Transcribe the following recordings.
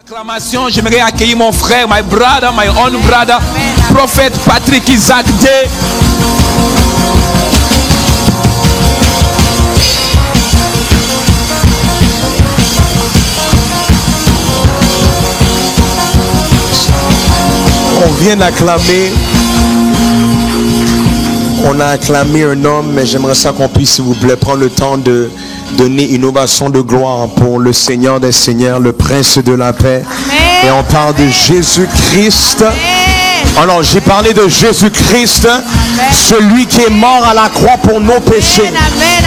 Acclamation, j'aimerais accueillir mon frère, my brother, my own brother, prophète Patrick Isaac Day. On vient d'acclamer. On a acclamé un homme, mais j'aimerais ça qu'on puisse, s'il vous plaît, prendre le temps de donner une ovation de gloire pour le Seigneur des Seigneurs, le Prince de la paix. Amen. Et on parle de Jésus-Christ. Alors, j'ai parlé de Jésus-Christ, celui qui est mort à la croix pour nos péchés.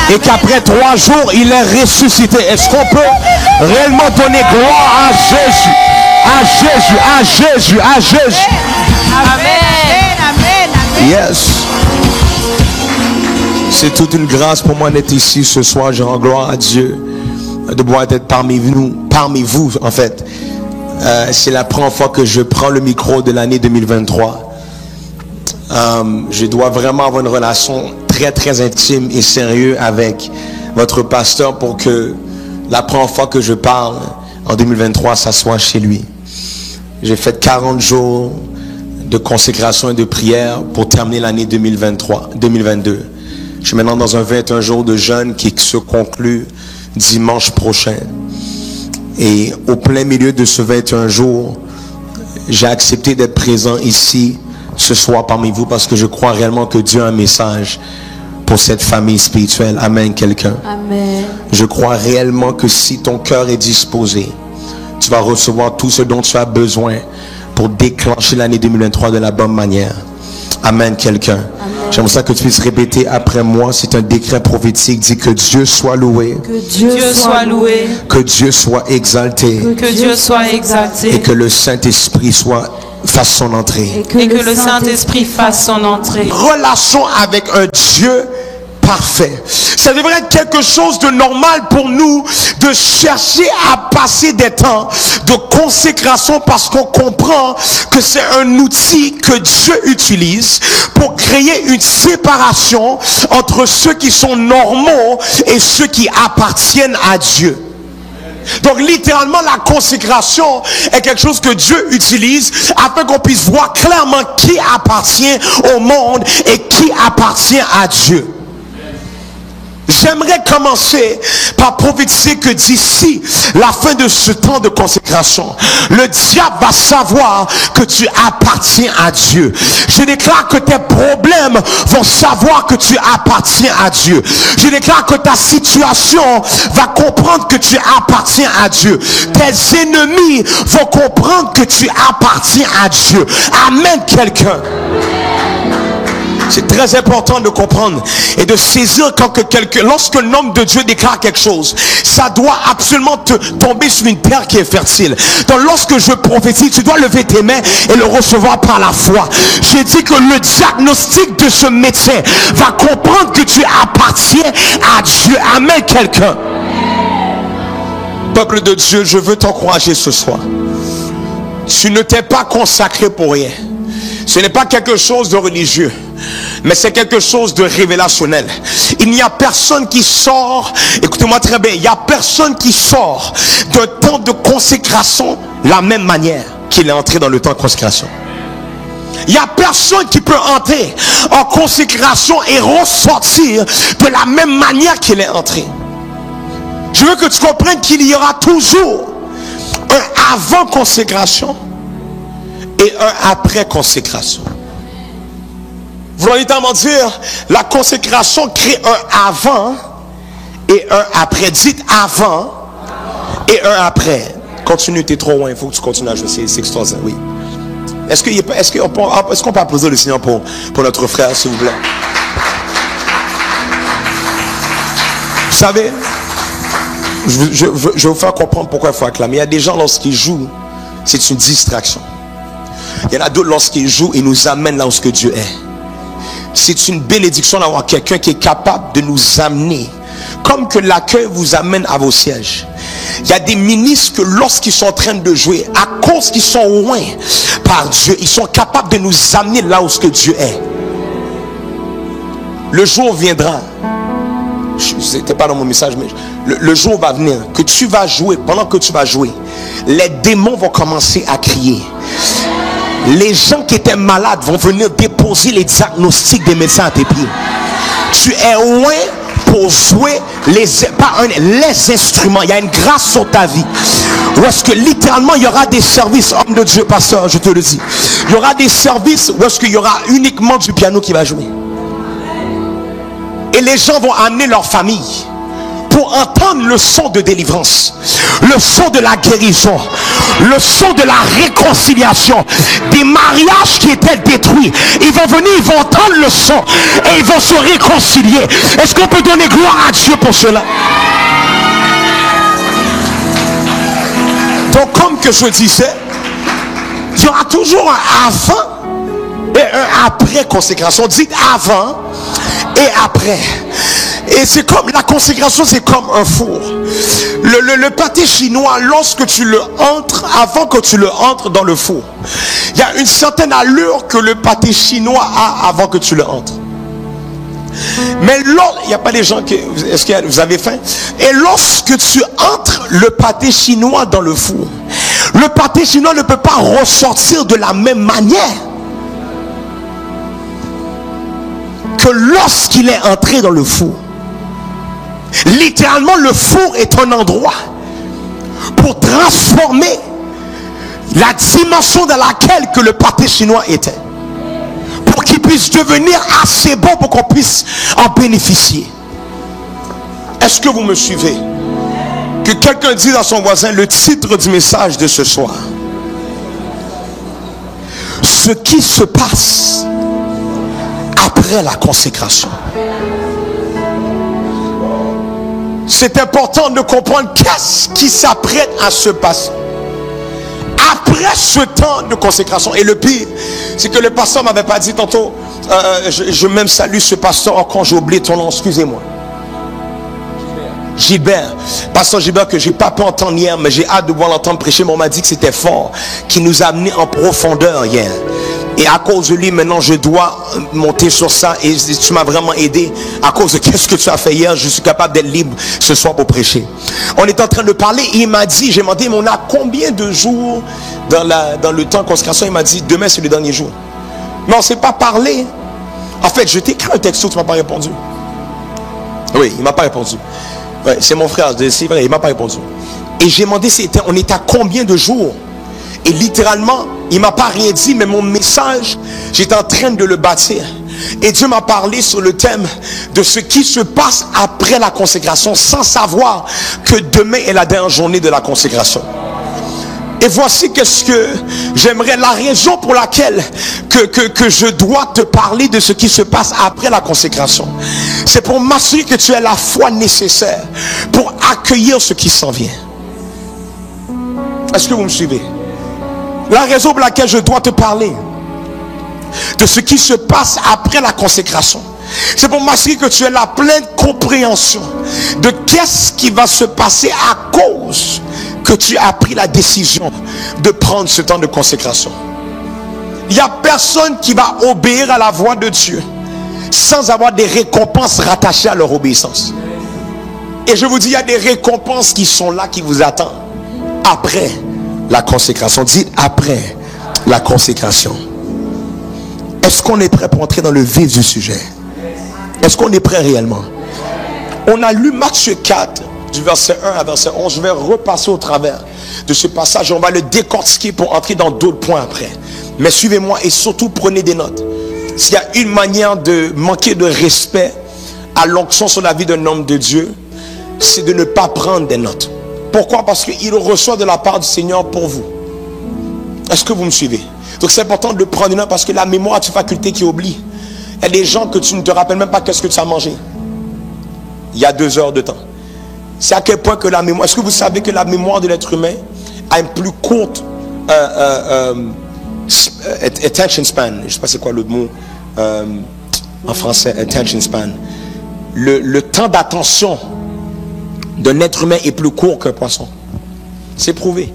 Et qu'après 3 jours, il est ressuscité. Est-ce qu'on peut réellement donner gloire à Jésus? À Jésus, à Jésus, à Jésus. Amen. Yes. C'est toute une grâce pour moi d'être ici ce soir. Je rends gloire à Dieu de pouvoir être parmi vous en fait. C'est la première fois que je prends le micro de l'année 2023. Je dois vraiment avoir une relation très très intime et sérieuse avec votre pasteur pour que la première fois que je parle en 2023, ça soit chez lui. J'ai fait 40 jours de consécration et de prière pour terminer l'année 2022. Je suis maintenant dans un 21 jours de jeûne qui se conclut dimanche prochain. Et au plein milieu de ce 21 jours, j'ai accepté d'être présent ici ce soir parmi vous parce que je crois réellement que Dieu a un message pour cette famille spirituelle. Amen, quelqu'un. Amen. Je crois réellement que si ton cœur est disposé, tu vas recevoir tout ce dont tu as besoin pour déclencher l'année 2023 de la bonne manière. Amen, quelqu'un. J'aimerais ça que tu puisses répéter après moi. C'est un décret prophétique. Dit que Dieu soit loué. Que Dieu soit loué. Que Dieu soit exalté. Que Dieu soit exalté. Et que le Saint-Esprit fasse son entrée. Et que le Saint-Esprit fasse son entrée. Relation avec un Dieu parfait. Ça devrait être quelque chose de normal pour nous de chercher à passer des temps de consécration parce qu'on comprend que c'est un outil que Dieu utilise pour créer une séparation entre ceux qui sont normaux et ceux qui appartiennent à Dieu. Donc littéralement la consécration est quelque chose que Dieu utilise afin qu'on puisse voir clairement qui appartient au monde et qui appartient à Dieu. J'aimerais commencer par prophétiser que d'ici la fin de ce temps de consécration, le diable va savoir que tu appartiens à Dieu. Je déclare que tes problèmes vont savoir que tu appartiens à Dieu. Je déclare que ta situation va comprendre que tu appartiens à Dieu. Tes ennemis vont comprendre que tu appartiens à Dieu. Amen, quelqu'un. C'est très important de comprendre et de saisir lorsque l'homme de Dieu déclare quelque chose, ça doit absolument tomber sur une terre qui est fertile. Donc lorsque je prophétise, tu dois lever tes mains et le recevoir par la foi. J'ai dit que le diagnostic de ce médecin va comprendre que tu appartiens à Dieu. Amen, quelqu'un. Peuple de Dieu, je veux t'encourager ce soir. Tu ne t'es pas consacré pour rien. Ce n'est pas quelque chose de religieux, mais c'est quelque chose de révélationnel. Il n'y a personne qui sort, écoutez-moi très bien, il n'y a personne qui sort d'un temps de consécration la même manière qu'il est entré dans le temps de consécration. Il n'y a personne qui peut entrer en consécration et ressortir de la même manière qu'il est entré. Je veux que tu comprennes qu'il y aura toujours un avant consécration et un après consécration. Vous voulez notamment dire, la consécration crée un avant et un après. Dites avant et un après. Continue, t'es trop loin, il faut que tu continues à jouer, c'est extraordinaire, oui. Est-ce qu'on peut applaudir le Seigneur pour notre frère, s'il vous plaît? Vous savez, je vais vous faire comprendre pourquoi il faut acclamer. Il y a des gens, lorsqu'ils jouent, c'est une distraction. Il y en a d'autres, lorsqu'ils jouent, ils nous amènent là où ce que Dieu est. C'est une bénédiction d'avoir quelqu'un qui est capable de nous amener, comme que l'accueil vous amène à vos sièges. Il y a des ministres que lorsqu'ils sont en train de jouer, à cause qu'ils sont loin par Dieu, ils sont capables de nous amener là où ce que Dieu est. Le jour viendra, c'était pas dans mon message, mais le jour va venir que tu vas jouer. Pendant que tu vas jouer, les démons vont commencer à crier. Les gens qui étaient malades vont venir déposer les diagnostics des médecins à tes pieds. Tu es loin pour jouer les instruments. Il y a une grâce sur ta vie. Où est-ce que littéralement il y aura des services, homme de Dieu, pasteur, je te le dis. Il y aura des services où est-ce qu'il y aura uniquement du piano qui va jouer. Et les gens vont amener leur famille pour entendre le son de délivrance, le son de la guérison, le son de la réconciliation. Des mariages qui étaient détruits, ils vont venir, ils vont entendre le son et ils vont se réconcilier. Est-ce qu'on peut donner gloire à Dieu pour cela? Donc comme que je disais, il y aura toujours un avant et un après consécration. Dites avant et après. Et c'est comme la consécration, c'est comme un four. Le pâté chinois, lorsque tu le entres, avant que tu le entres dans le four, il y a une certaine allure que le pâté chinois a avant que tu le entres. Mais il n'y a pas des gens qui... Est-ce que vous avez faim? Et lorsque tu entres le pâté chinois dans le four, le pâté chinois ne peut pas ressortir de la même manière que lorsqu'il est entré dans le four. Littéralement, le four est un endroit pour transformer la dimension dans laquelle que le pâté chinois était, pour qu'il puisse devenir assez bon pour qu'on puisse en bénéficier. Est-ce que vous me suivez? Que quelqu'un dise à son voisin le titre du message de ce soir: ce qui se passe après la consécration. C'est important de comprendre qu'est-ce qui s'apprête à se passer après ce temps de consécration. Et le pire, c'est que le pasteur m'avait pas dit tantôt, je même salue ce pasteur quand j'ai oublié ton nom, excusez-moi. Gilbert, pasteur Gilbert, que j'ai pas pu entendre hier, mais j'ai hâte de voir l'entendre prêcher. Mais on m'a dit que c'était fort, qui nous a amené en profondeur hier. Et à cause de lui, maintenant, je dois monter sur ça. Et tu m'as vraiment aidé. À cause de qu'est-ce que tu as fait hier, je suis capable d'être libre ce soir pour prêcher. On est en train de parler. Et il m'a dit, j'ai demandé, mais on a combien de jours dans le temps de consécration? Il m'a dit, demain c'est le dernier jour. Mais on ne s'est pas parlé. En fait, je t'ai écrit un texto, tu ne m'as pas répondu. Oui, il ne m'a pas répondu. Ouais, c'est mon frère, c'est vrai, il ne m'a pas répondu. Et j'ai demandé, on est à combien de jours? Et littéralement, il ne m'a pas rien dit, mais mon message, j'étais en train de le bâtir. Et Dieu m'a parlé sur le thème de ce qui se passe après la consécration, sans savoir que demain est la dernière journée de la consécration. Et voici qu'est-ce que j'aimerais, la raison pour laquelle que je dois te parler de ce qui se passe après la consécration. C'est pour m'assurer que tu as la foi nécessaire pour accueillir ce qui s'en vient. Est-ce que vous me suivez? La raison pour laquelle je dois te parler de ce qui se passe après la consécration, c'est pour m'assurer que tu aies la pleine compréhension de qu'est-ce qui va se passer à cause que tu as pris la décision de prendre ce temps de consécration. Il n'y a personne qui va obéir à la voix de Dieu sans avoir des récompenses rattachées à leur obéissance. Et je vous dis, il y a des récompenses qui sont là, qui vous attendent après la consécration. Dites après la consécration. Est-ce qu'on est prêt pour entrer dans le vif du sujet? Est-ce qu'on est prêt réellement? On a lu Matthieu 4 du verset 1 à verset 11. Je vais repasser au travers de ce passage. On va le décortiquer pour entrer dans d'autres points après. Mais suivez-moi et surtout prenez des notes. S'il y a une manière de manquer de respect à l'onction sur la vie d'un homme de Dieu, c'est de ne pas prendre des notes. Pourquoi? Parce qu'il reçoit de la part du Seigneur pour vous. Est-ce que vous me suivez? Donc c'est important de prendre une note, parce que la mémoire est une faculté qui oublie. Il y a des gens que tu ne te rappelles même pas qu'est-ce que tu as mangé il y a 2 heures de temps. C'est à quel point que la mémoire... Est-ce que vous savez que la mémoire de l'être humain a une plus courte attention span? Je ne sais pas c'est quoi le mot en français, attention span. Le temps d'attention d'un être humain est plus court qu'un poisson. C'est prouvé.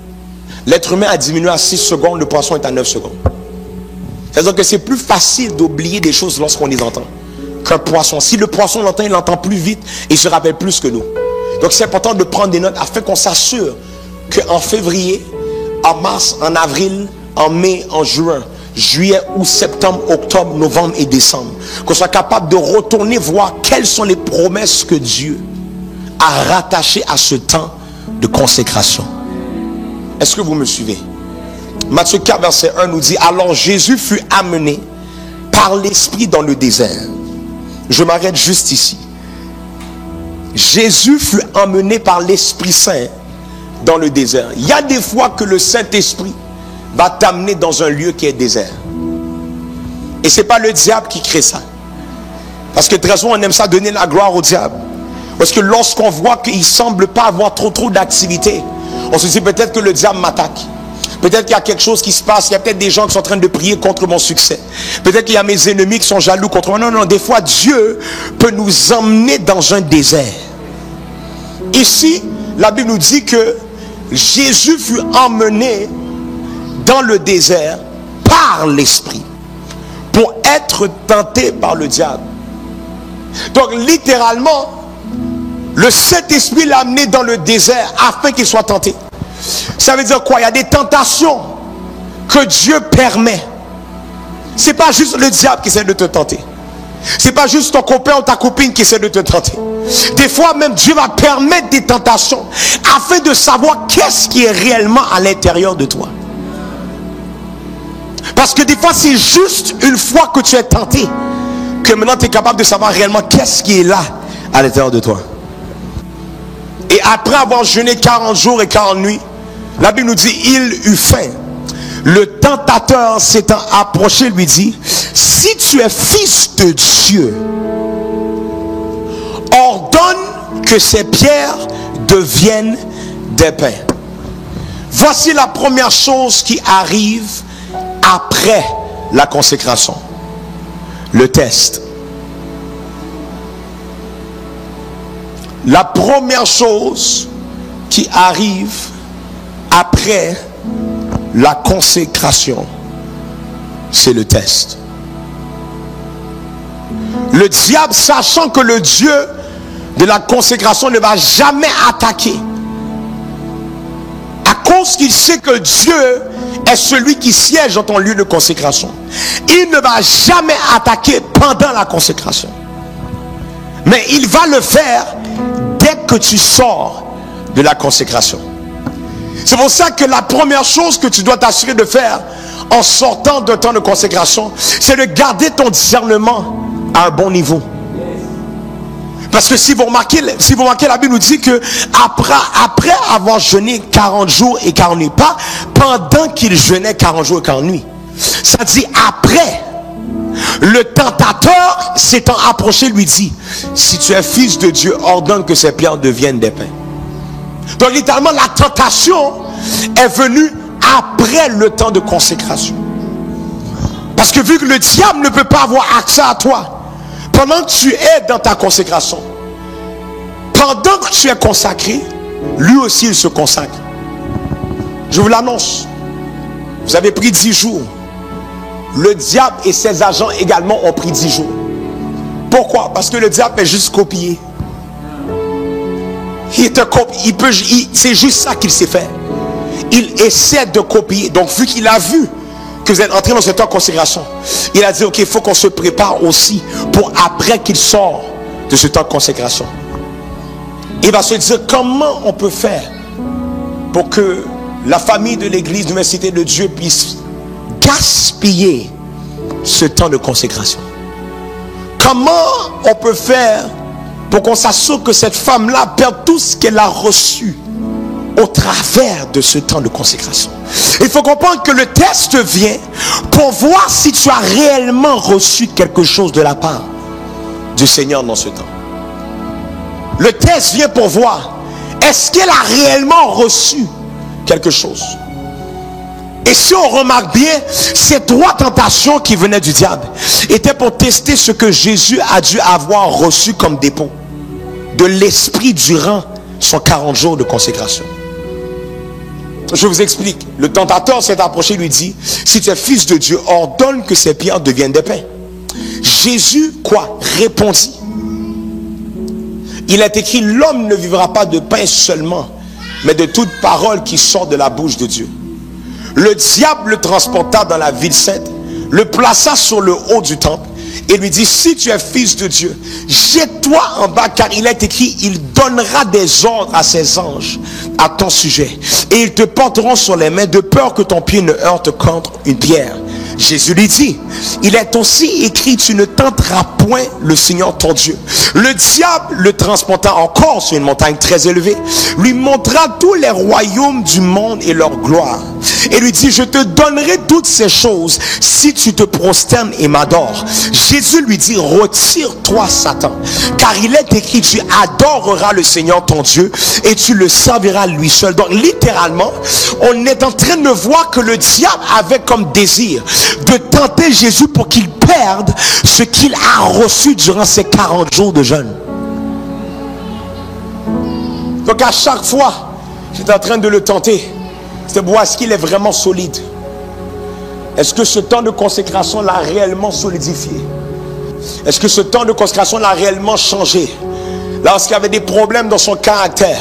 L'être humain a diminué à 6 secondes, le poisson est à 9 secondes. C'est-à-dire que c'est plus facile d'oublier des choses lorsqu'on les entend qu'un poisson. Si le poisson l'entend, il l'entend plus vite et il se rappelle plus que nous. Donc c'est important de prendre des notes afin qu'on s'assure qu'en février, en mars, en avril, en mai, en juin, juillet, août, septembre, octobre, novembre et décembre, qu'on soit capable de retourner voir quelles sont les promesses que Dieu a rattachées à ce temps de consécration. Est-ce que vous me suivez? Matthieu 4 verset 1 nous dit: alors Jésus fut amené par l'Esprit dans le désert. Je m'arrête juste ici. Jésus fut emmené par l'Esprit Saint dans le désert. Il y a des fois que le Saint-Esprit va t'amener dans un lieu qui est désert. Et c'est pas le diable qui crée ça. Parce que très souvent on aime ça donner la gloire au diable. Parce que lorsqu'on voit qu'il semble pas avoir trop d'activité, on se dit peut-être que le diable m'attaque. Peut-être qu'il y a quelque chose qui se passe. Il y a peut-être des gens qui sont en train de prier contre mon succès. Peut-être qu'il y a mes ennemis qui sont jaloux contre moi. Non, des fois Dieu peut nous emmener dans un désert. Ici, la Bible nous dit que Jésus fut emmené dans le désert par l'Esprit pour être tenté par le diable. Donc littéralement, le Saint-Esprit l'a amené dans le désert afin qu'il soit tenté. Ça veut dire quoi? Il y a des tentations que Dieu permet. C'est pas juste le diable qui essaie de te tenter. C'est pas juste ton copain ou ta copine qui essaie de te tenter. Des fois même Dieu va permettre des tentations afin de savoir qu'est-ce qui est réellement à l'intérieur de toi. Parce que des fois c'est juste une fois que tu es tenté que maintenant tu es capable de savoir réellement qu'est-ce qui est là à l'intérieur de toi. Et après avoir jeûné 40 jours et 40 nuits, la Bible nous dit: il eut faim. Le tentateur s'étant approché lui dit: si tu es fils de Dieu, ordonne que ces pierres deviennent des pains. Voici la première chose qui arrive après la consécration: le test. La première chose qui arrive après la consécration, c'est le test. Le diable, sachant que le Dieu de la consécration ne va jamais attaquer, à cause qu'il sait que Dieu est celui qui siège dans ton lieu de consécration, il ne va jamais attaquer pendant la consécration. Mais il va le faire dès que tu sors de la consécration. C'est pour ça que la première chose que tu dois t'assurer de faire en sortant de temps de consécration, c'est de garder ton discernement à un bon niveau. Parce que si vous remarquez, la Bible nous dit que après avoir jeûné 40 jours et 40 nuits, pas pendant qu'il jeûnait 40 jours et 40 nuits, ça dit après. Le tentateur s'étant approché lui dit: si tu es fils de Dieu, ordonne que ces pierres deviennent des pains. Donc littéralement la tentation est venue après le temps de consécration. Parce que vu que le diable ne peut pas avoir accès à toi pendant que tu es dans ta consécration, pendant que tu es consacré, lui aussi il se consacre. Je vous l'annonce, vous avez pris 10 jours. Le diable et ses agents également ont pris 10 jours. Pourquoi? Parce que le diable est juste copié. C'est juste ça qu'il sait faire. Il essaie de copier. Donc vu qu'il a vu que vous êtes entré dans ce temps de consécration, il a dit: ok, il faut qu'on se prépare aussi pour après qu'il sort de ce temps de consécration. Il va se dire: comment on peut faire pour que la famille de l'église de l'Université de Dieu puisse gaspiller ce temps de consécration? Comment on peut faire pour qu'on s'assure que cette femme-là perd tout ce qu'elle a reçu au travers de ce temps de consécration? Il faut comprendre que le test vient pour voir si tu as réellement reçu quelque chose de la part du Seigneur dans ce temps. Le test vient pour voir est-ce qu'elle a réellement reçu quelque chose. Et si on remarque bien, ces 3 tentations qui venaient du diable étaient pour tester ce que Jésus a dû avoir reçu comme dépôt de l'Esprit durant son 40 jours de consécration. Je vous explique. Le tentateur s'est approché et lui dit: si tu es fils de Dieu, ordonne que ces pierres deviennent des pains. Jésus, quoi? Répondit. Il est écrit, l'homme ne vivra pas de pain seulement, mais de toute parole qui sort de la bouche de Dieu. Le diable le transporta dans la ville sainte, le plaça sur le haut du temple et lui dit, si tu es fils de Dieu, jette-toi en bas, car il est écrit, il donnera des ordres à ses anges à ton sujet et ils te porteront sur les mains de peur que ton pied ne heurte contre une pierre. Jésus lui dit, il est aussi écrit, tu ne tenteras point le Seigneur ton Dieu. Le diable le transporta encore sur une montagne très élevée, lui montra tous les royaumes du monde et leur gloire, et lui dit, je te donnerai toutes ces choses si tu te prosternes et m'adores. Jésus lui dit, retire-toi Satan, car il est écrit, tu adoreras le Seigneur ton Dieu et tu le serviras lui seul. Donc littéralement, on est en train de voir que le diable avait comme désir de tenter Jésus pour qu'il perde ce qu'il a reçu durant ces 40 jours de jeûne. Donc à chaque fois, j'étais en train de le tenter. C'est voir est-ce qu'il est vraiment solide. Est-ce que ce temps de consécration l'a réellement solidifié? Est-ce que ce temps de consécration l'a réellement changé? Lorsqu'il y avait des problèmes dans son caractère,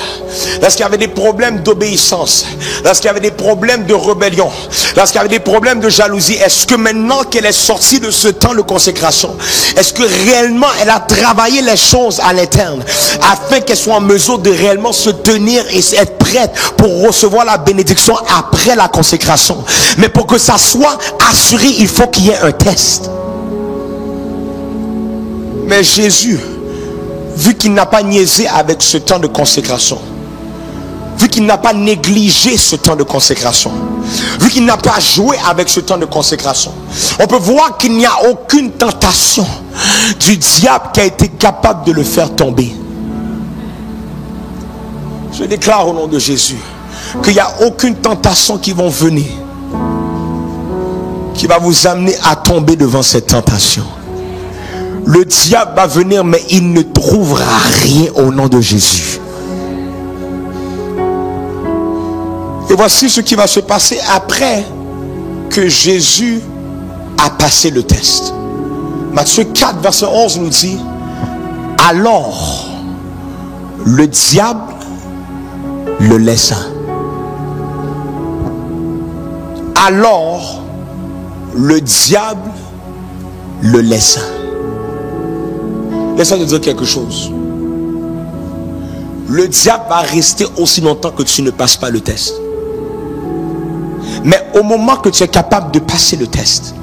lorsqu'il y avait des problèmes d'obéissance, lorsqu'il y avait des problèmes de rébellion, lorsqu'il y avait des problèmes de jalousie, est-ce que maintenant qu'elle est sortie de ce temps de consécration, est-ce que réellement elle a travaillé les choses à l'interne afin qu'elle soit en mesure de réellement se tenir et être prête pour recevoir la bénédiction après la consécration? Mais pour que ça soit assuré, il faut qu'il y ait un test. Mais Jésus, vu qu'il n'a pas niaisé avec ce temps de consécration, vu qu'il n'a pas négligé ce temps de consécration, vu qu'il n'a pas joué avec ce temps de consécration, on peut voir qu'il n'y a aucune tentation du diable qui a été capable de le faire tomber. Je déclare au nom de Jésus qu'il n'y a aucune tentation qui va venir qui va vous amener à tomber devant cette tentation. Le diable va venir, mais il ne trouvera rien au nom de Jésus. Et voici ce qui va se passer après que Jésus a passé le test. Matthieu 4, verset 11 nous dit, alors le diable le laissa. Alors le diable le laissa. Laisse-moi te dire quelque chose. Le diable va rester aussi longtemps que tu ne passes pas le test. Mais au moment que tu es capable de passer le test,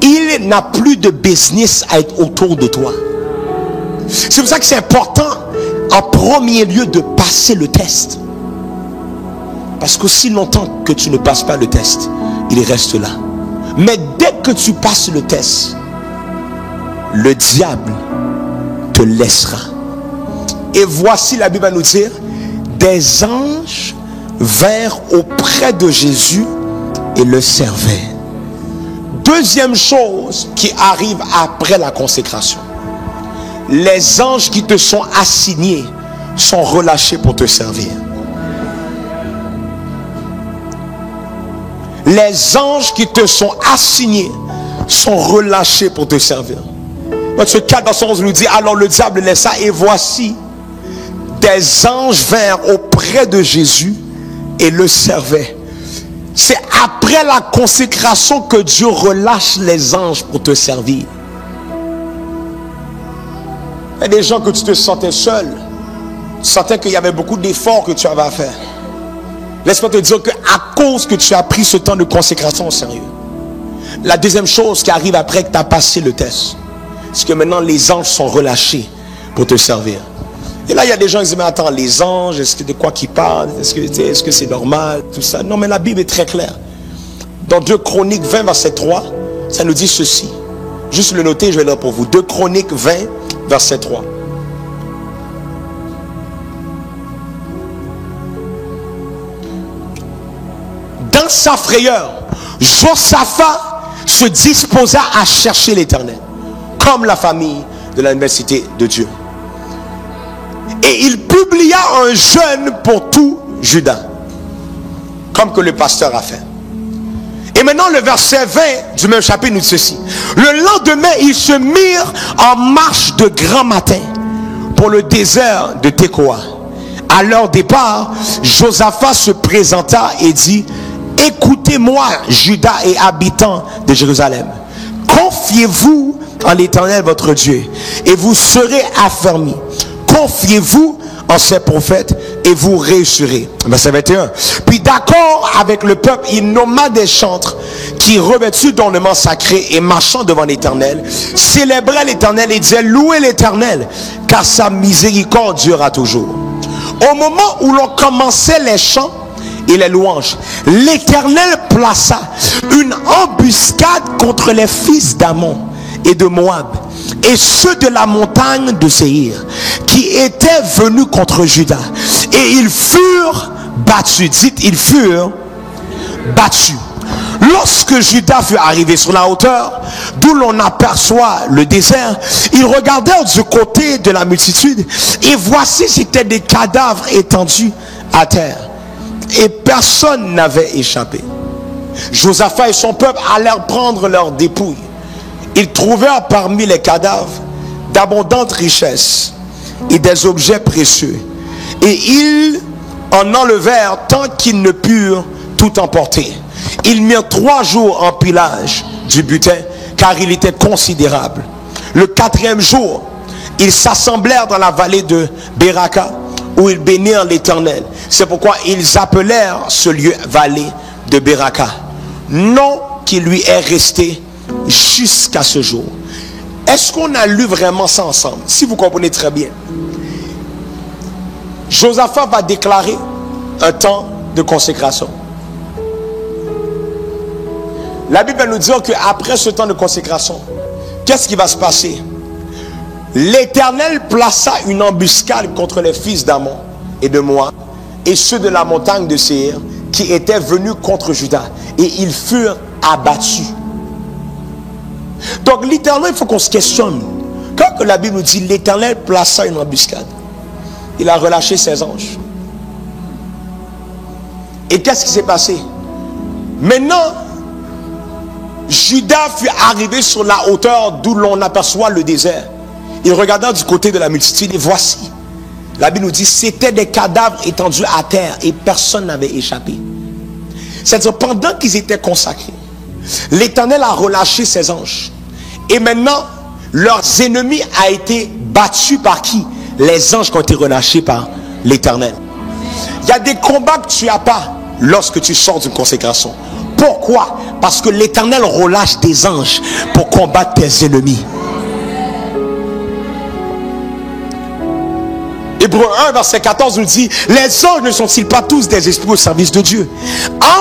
il n'a plus de business à être autour de toi. C'est pour ça que c'est important en premier lieu de passer le test. Parce qu'aussi longtemps que tu ne passes pas le test, il reste là. Mais dès que tu passes le test, le diable te laissera. Et voici, la Bible va nous dire, des anges vinrent auprès de Jésus et le servaient. Deuxième chose qui arrive après la consécration, les anges qui te sont assignés sont relâchés pour te servir. Les anges qui te sont assignés sont relâchés pour te servir. Matthieu 4, verset 11 nous dit, alors le diable laissa, et voici, des anges vinrent auprès de Jésus et le servaient. C'est après la consécration que Dieu relâche les anges pour te servir. Il y a des gens que tu te sentais seul, tu sentais qu'il y avait beaucoup d'efforts que tu avais à faire. Laisse-moi te dire qu'à cause que tu as pris ce temps de consécration au sérieux, la deuxième chose qui arrive après que tu as passé le test, c'est que maintenant les anges sont relâchés pour te servir. Et là il y a des gens qui disent, mais attends, les anges, est-ce que de quoi qu'ils parlent? Est-ce que c'est normal? Tout ça. Non, mais la Bible est très claire. Dans 2 Chroniques 20 verset 3, ça nous dit ceci. Juste le noter, je vais le lire pour vous. 2 Chroniques 20 verset 3. Dans sa frayeur, Josaphat se disposa à chercher l'Éternel, comme la famille de l'université de Dieu. Et il publia un jeûne pour tout Juda, comme que le pasteur a fait. Et maintenant le verset 20 du même chapitre nous dit ceci. Le lendemain, ils se mirent en marche de grand matin pour le désert de Tekoa. À leur départ, Josaphat se présenta et dit: écoutez-moi, Juda et habitants de Jérusalem. Confiez-vous en l'Éternel votre Dieu et vous serez affermis. Confiez-vous en ses prophètes et vous réussirez. Verset 21. Puis d'accord avec le peuple, il nomma des chantres qui, revêtus d'ornements sacrés et marchant devant l'Éternel, célébraient l'Éternel et disaient: louez l'Éternel, car sa miséricorde durera toujours. Au moment où l'on commençait les chants et les louanges, l'Éternel plaça une embuscade contre les fils d'Ammon et de Moab et ceux de la montagne de Séhir qui étaient venus contre Juda, et ils furent battus. Dites, ils furent battus. Lorsque Juda fut arrivé sur la hauteur d'où l'on aperçoit le désert, ils regardèrent du côté de la multitude, et voici, c'étaient des cadavres étendus à terre, et personne n'avait échappé. Josaphat et son peuple allèrent prendre leurs dépouilles. Ils trouvèrent parmi les cadavres d'abondantes richesses et des objets précieux, et ils en enlevèrent tant qu'ils ne purent tout emporter. Ils mirent 3 jours en pilage du butin, car il était considérable. Le 4e jour, ils s'assemblèrent dans la vallée de Beraka, où ils bénirent l'Éternel. C'est pourquoi ils appelèrent ce lieu vallée de Beraka, nom qui lui est resté jusqu'à ce jour. Est-ce qu'on a lu vraiment ça ensemble? Si vous comprenez très bien, Josaphat va déclarer un temps de consécration. La Bible va nous dire qu'après ce temps de consécration, qu'est-ce qui va se passer? L'Éternel plaça une embuscade contre les fils d'Ammon et de Moab et ceux de la montagne de Séhir qui étaient venus contre Juda, et ils furent abattus. Donc littéralement, il faut qu'on se questionne. Quand la Bible nous dit l'Éternel plaça une embuscade, il a relâché ses anges. Et qu'est-ce qui s'est passé? Maintenant, Juda fut arrivé sur la hauteur d'où l'on aperçoit le désert. Il regarda du côté de la multitude, et voici, la Bible nous dit, c'était des cadavres étendus à terre et personne n'avait échappé. C'est-à-dire, pendant qu'ils étaient consacrés, l'Éternel a relâché ses anges. Et maintenant, leurs ennemis a été battus par qui? Les anges qui ont été relâchés par l'Éternel. Il y a des combats que tu n'as pas lorsque tu sors d'une consécration. Pourquoi? Parce que l'Éternel relâche des anges pour combattre tes ennemis. Hébreux 1 verset 14 nous dit: les anges ne sont-ils pas tous des esprits au service de Dieu,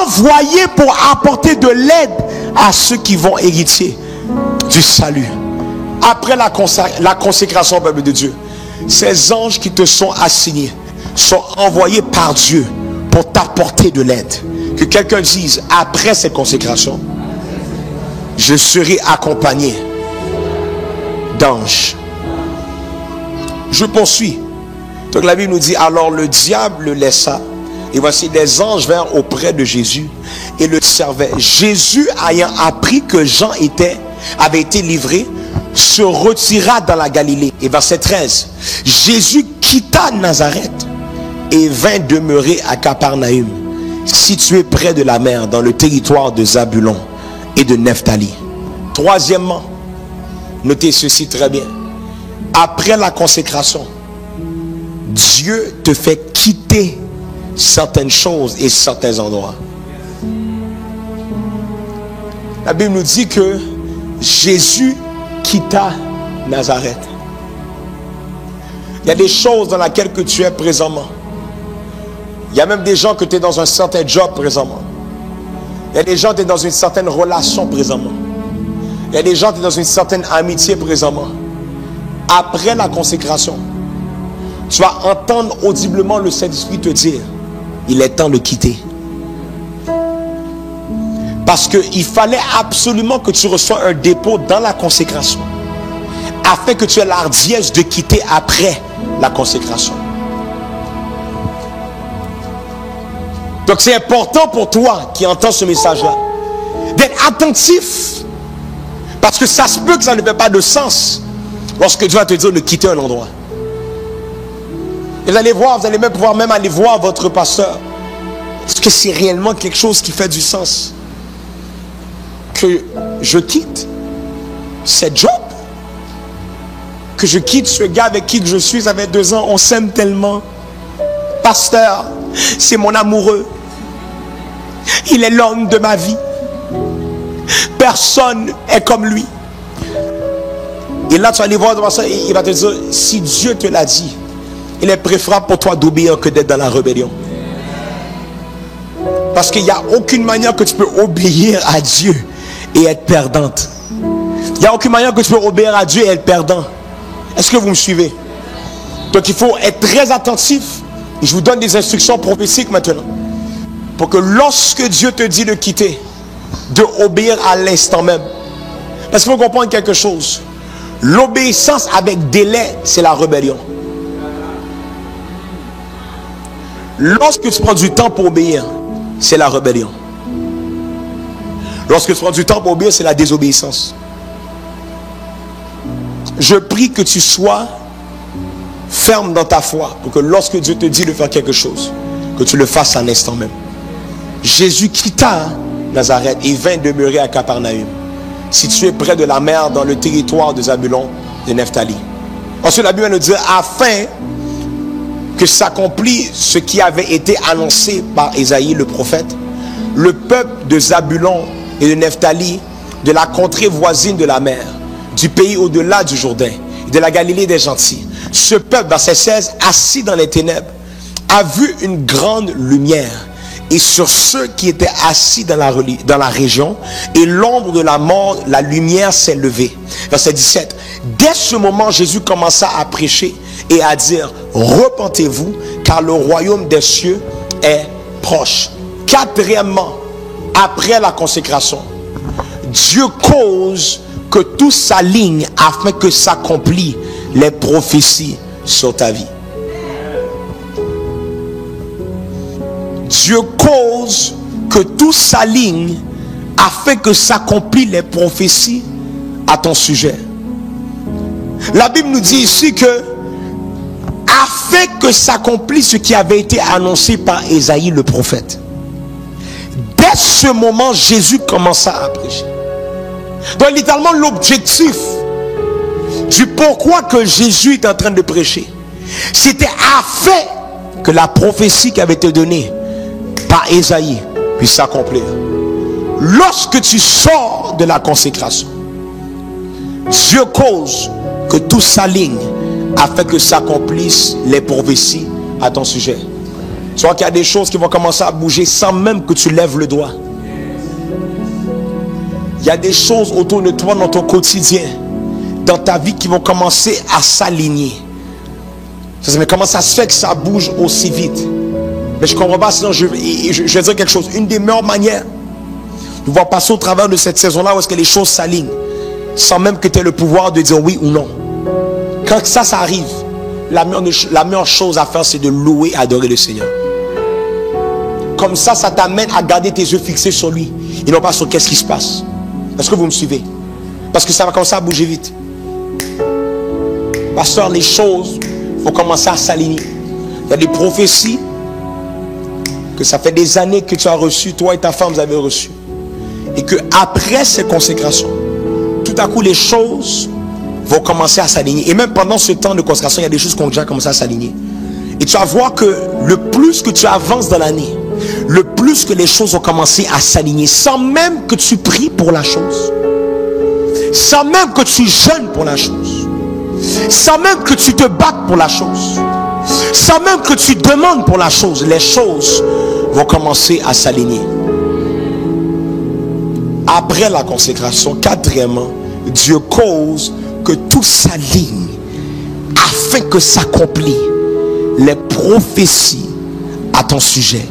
envoyés pour apporter de l'aide à ceux qui vont hériter du salut? Après la consécration au peuple de Dieu, ces anges qui te sont assignés sont envoyés par Dieu pour t'apporter de l'aide. Que quelqu'un dise: après cette consécration, je serai accompagné d'anges. Je poursuis. Donc la Bible nous dit: alors le diable le laissa, et voici des anges vinrent auprès de Jésus et le servaient. Jésus, ayant appris que Jean avait été livré, se retira dans la Galilée. Et verset 13, Jésus quitta Nazareth et vint demeurer à Capernaum, situé près de la mer, dans le territoire de Zabulon et de Nephtali. Troisièmement, notez ceci très bien: après la consécration, Dieu te fait quitter certaines choses et certains endroits. La Bible nous dit que Jésus quitta Nazareth. Il y a des choses dans lesquelles que tu es présentement. Il y a même des gens que tu es dans un certain job présentement. Il y a des gens que tu es dans une certaine relation présentement. Il y a des gens que tu es dans une certaine amitié présentement. Après la consécration, tu vas entendre audiblement le Saint-Esprit te dire: il est temps de quitter. Parce qu'il fallait absolument que tu reçoives un dépôt dans la consécration, afin que tu aies la hardiesse de quitter après la consécration. Donc c'est important pour toi qui entends ce message-là d'être attentif, parce que ça se peut que ça ne fait pas de sens lorsque Dieu va te dire de quitter un endroit. Vous allez voir, vous allez même pouvoir même aller voir votre pasteur. Est-ce que c'est réellement quelque chose qui fait du sens? Que je quitte cette job? Que je quitte ce gars avec qui je suis, ça fait 2 ans, on s'aime tellement. Pasteur, c'est mon amoureux. Il est l'homme de ma vie. Personne est comme lui. Et là, tu vas aller voir devant ça, il va te dire, si Dieu te l'a dit, il est préférable pour toi d'obéir que d'être dans la rébellion. Parce qu'il n'y a aucune manière que tu peux obéir à Dieu et être perdante. Il n'y a aucune manière que tu peux obéir à Dieu et être perdant. Est-ce que vous me suivez? Donc il faut être très attentif. Je vous donne des instructions prophétiques maintenant. Pour que lorsque Dieu te dit de quitter, de obéir à l'instant même. Parce qu'il faut comprendre quelque chose. L'obéissance avec délai, c'est la rébellion. Lorsque tu prends du temps pour obéir, c'est la rébellion. Lorsque tu prends du temps pour obéir, c'est la désobéissance. Je prie que tu sois ferme dans ta foi pour que lorsque Dieu te dit de faire quelque chose, que tu le fasses à l'instant même. Jésus quitta Nazareth et vint demeurer à Capernaum, situé près de la mer dans le territoire de Zabulon, de Nephtali. Ensuite la Bible nous dit afin que s'accomplit ce qui avait été annoncé par Ésaïe le prophète, le peuple de Zabulon et de Nephtali, de la contrée voisine de la mer, du pays au-delà du Jourdain, de la Galilée des gentils. Ce peuple, verset 16, assis dans les ténèbres, a vu une grande lumière. Et sur ceux qui étaient assis dans la région, et l'ombre de la mort, la lumière s'est levée. Verset 17. Dès ce moment, Jésus commença à prêcher et à dire, repentez-vous, car le royaume des cieux est proche. Quatrièmement, après la consécration, Dieu cause que tout s'aligne afin que s'accomplissent les prophéties sur ta vie. Dieu cause que tout s'aligne afin que s'accomplissent les prophéties à ton sujet. La Bible nous dit ici que afin que s'accomplisse ce qui avait été annoncé par Ésaïe le prophète. Dès ce moment, Jésus commença à prêcher. Donc littéralement l'objectif du pourquoi que Jésus est en train de prêcher, c'était afin que la prophétie qui avait été donnée par Ésaïe puisse s'accomplir. Lorsque tu sors de la consécration, Dieu cause que tout s'aligne afin que s'accomplissent les prophéties à ton sujet. Tu vois qu'il y a des choses qui vont commencer à bouger sans même que tu lèves le doigt. Il y a des choses autour de toi dans ton quotidien, dans ta vie, qui vont commencer à s'aligner. Mais comment ça se fait que ça bouge aussi vite? Mais je ne comprends pas, sinon je vais dire quelque chose. Une des meilleures manières de pouvoir passer au travers de cette saison-là où est-ce que les choses s'alignent, sans même que tu aies le pouvoir de dire oui ou non. Quand ça arrive, la meilleure chose à faire, c'est de louer et adorer le Seigneur. Comme ça t'amène à garder tes yeux fixés sur lui et non pas sur qu'est-ce qui se passe. Est-ce que vous me suivez? Parce que ça va commencer à bouger vite. Pasteur, les choses vont commencer à s'aligner. Il y a des prophéties que ça fait des années que tu as reçues, toi et ta femme vous avez reçues. Et que après ces consécrations, tout à coup les choses vont commencer à s'aligner. Et même pendant ce temps de consécration, il y a des choses qui ont déjà commencé à s'aligner. Et tu vas voir que le plus que tu avances dans l'année, le plus que les choses ont commencé à s'aligner, sans même que tu pries pour la chose, sans même que tu jeûnes pour la chose, sans même que tu te battes pour la chose, sans même que tu demandes pour la chose, les choses vont commencer à s'aligner. Après la consécration, quatrièmement, Dieu cause que tout s'aligne afin que s'accomplissent les prophéties à ton sujet.